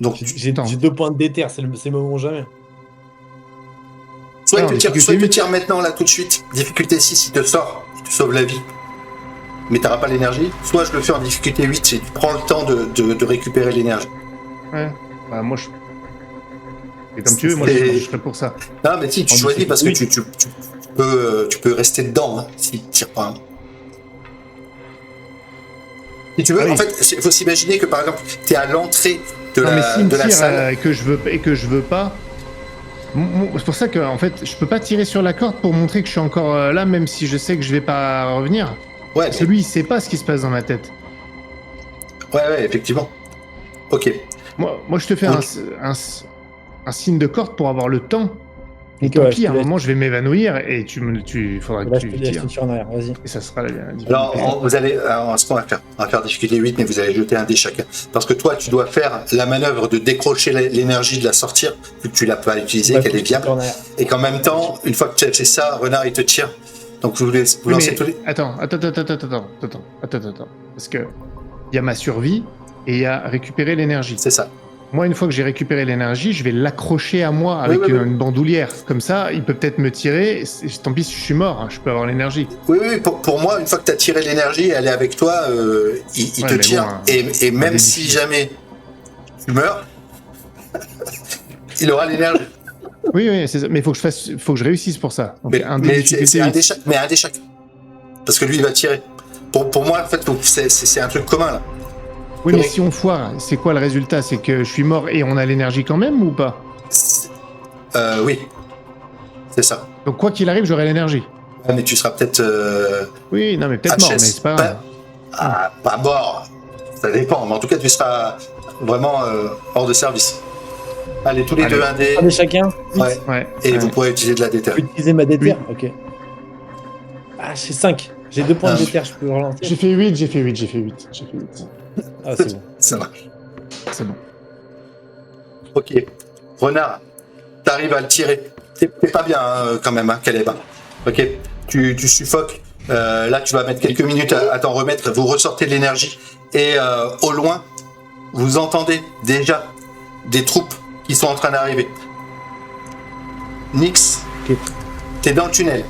Donc J'ai 2 points de déter, c'est le moment jamais. soit Non, il te difficulté huit. tire maintenant, là, tout de suite. Difficulté 6, il te sort, il te sauve la vie. Mais t'auras pas l'énergie. Soit je le fais en difficulté 8, et tu prends le temps de récupérer l'énergie. Ouais. Bah, moi, je. Et comme tu veux, moi, je serais pour ça. Non, mais si, tu En choisis parce que difficulté tu peux rester dedans, hein, s'il tire pas. Hein. Si tu veux, Ah oui. en fait, il faut s'imaginer que par exemple, t'es à l'entrée de Non, mais s'il me la tire salle. et que je veux pas. C'est pour ça que en fait, je peux pas tirer sur la corde pour montrer que je suis encore là, même si je sais que je vais pas revenir. Ouais, Parce que lui, il sait pas ce qui se passe dans ma tête. ouais, effectivement. Ok. Moi, je te fais Donc- un signe de corde pour avoir le temps Et Ok, tant ouais, pis, je à te un laisse. moment, je vais m'évanouir et faudra Là, que je te tu laisse tires. une tire en arrière, vas-y. Et ça sera la difficulté. Alors, ce qu'on va faire, on va faire difficulté 8, mais vous allez jeter un dé chacun. Parce que toi, tu dois faire la manœuvre de décrocher l'énergie, de la sortir, vu que tu l'as pas utilisée, Ouais, qu'elle faut est que je tire viable. en arrière. Et qu'en même temps, une fois que tu as fait ça, Renard, il te tire. Donc vous Oui, lancez mais tous les... attends. Parce que il y a ma survie et il y a récupérer l'énergie. C'est ça. Moi, une fois que j'ai récupéré l'énergie, je vais l'accrocher à moi avec Oui. une bandoulière. Comme ça, il peut peut-être me tirer. Tant pis si je suis mort, hein, je peux avoir l'énergie. Oui, pour moi, une fois que tu as tiré l'énergie, elle est avec toi, il Ouais, te mais tire. bon, hein, et même des si défis. jamais tu meurs, il aura l'énergie. Oui, c'est ça. Mais faut que je réussisse pour ça. Donc, Mais, un dé difficulté c'est un 8. dé mais un dé chaque. Parce que lui, il va tirer. Pour moi, en fait, c'est un truc commun, là. Oui, mais si on foire, c'est quoi le résultat? C'est que je suis mort et on a l'énergie quand même ou pas? Oui. C'est ça. Donc quoi qu'il arrive, j'aurai l'énergie. Ouais, mais tu seras peut-être... Oui, non, mais peut-être mort, mais HS. c'est pas grave. Pas mort. Ça dépend. Mais en tout cas, tu seras vraiment hors de service. Allez, tous les Allez. deux, un dé. Un de chacun. Ouais. Ouais. Et ouais. vous pourrez utiliser de la Je déterre. peux utiliser ma déterre. Ok. Ah, j'ai 5. J'ai 2 points Ah. de déterre, je peux relancer. J'ai fait 8. Ah, c'est bon. Ça marche. C'est bon. Ok. Renard, t'arrives à le tirer. T'es pas bien quand même, hein, Caleb. Ok. Tu suffoques. Là, tu vas mettre quelques minutes à t'en remettre. Vous ressortez de l'énergie. Et au loin, vous entendez déjà des troupes qui sont en train d'arriver. Nix, Ok. t'es dans le tunnel.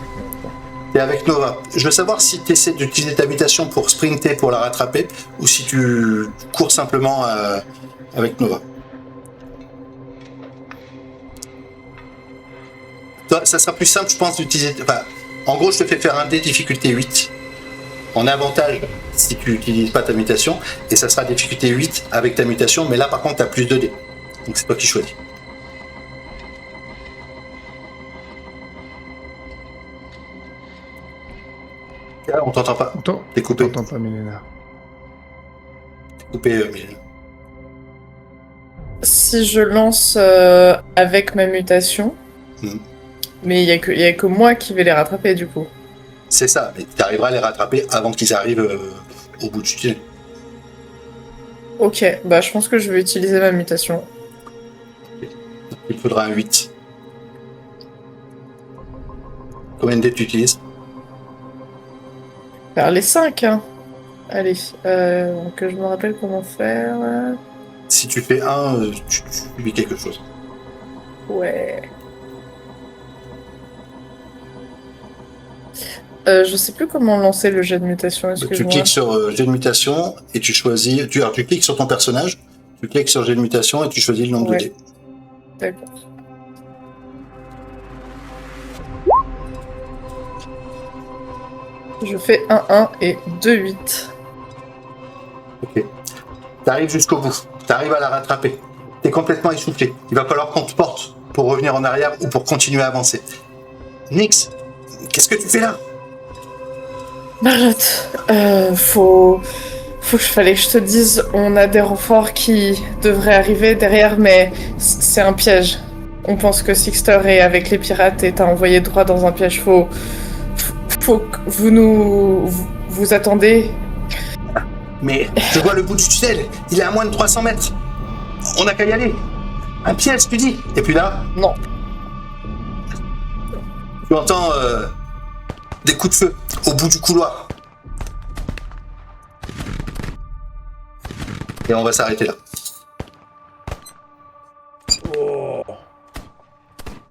T'es avec Nova. Je veux savoir si tu essaies d'utiliser ta mutation pour sprinter pour la rattraper ou si tu cours simplement avec Nova. Toi, ça sera plus simple, je pense, d'utiliser... Enfin, en gros, je te fais faire un dé difficulté 8 en avantage si tu n'utilises pas ta mutation, et ça sera difficulté 8 avec ta mutation, mais là, par contre, tu as plus de dés. Donc, c'est toi qui choisis. Ah, on t'entend pas. T'es coupé. T'entends pas, Milena. T'es coupé, Mylène. Si je lance avec ma mutation, mais il y a que moi qui vais les rattraper du coup. C'est ça, mais tu arriveras à les rattraper avant qu'ils arrivent au bout du tunnel. Ok, bah je pense que je vais utiliser ma mutation. Il faudra un 8. Combien de dés tu utilises? Faire les 5, hein. Allez, que je me rappelle comment faire. Si tu fais 1, tu subis quelque chose. Ouais. Je sais plus comment lancer le jet de mutation, Tu excuse-moi. cliques sur jet de mutation et tu choisis. Alors, tu cliques sur ton personnage, tu cliques sur jet de mutation et tu choisis le nombre Ouais. de dés. D'accord. Je fais 1-1 et 2-8. Ok. T'arrives jusqu'au bout. T'arrives à la rattraper. T'es complètement essoufflé. Il va falloir qu'on te porte pour revenir en arrière ou pour continuer à avancer. Nix, qu'est-ce que tu fais là? Marlotte, fallait que je te dise, on a des renforts qui devraient arriver derrière, mais c'est un piège. On pense que Sixter est avec les pirates et t'a envoyé droit dans un piège. Faut que vous attendez. Mais je vois le bout du tunnel. Il est à moins de 300 mètres. On n'a qu'à y aller. Un piège, tu dis. Et puis là, Non. tu entends des coups de feu au bout du couloir. Et on va s'arrêter là.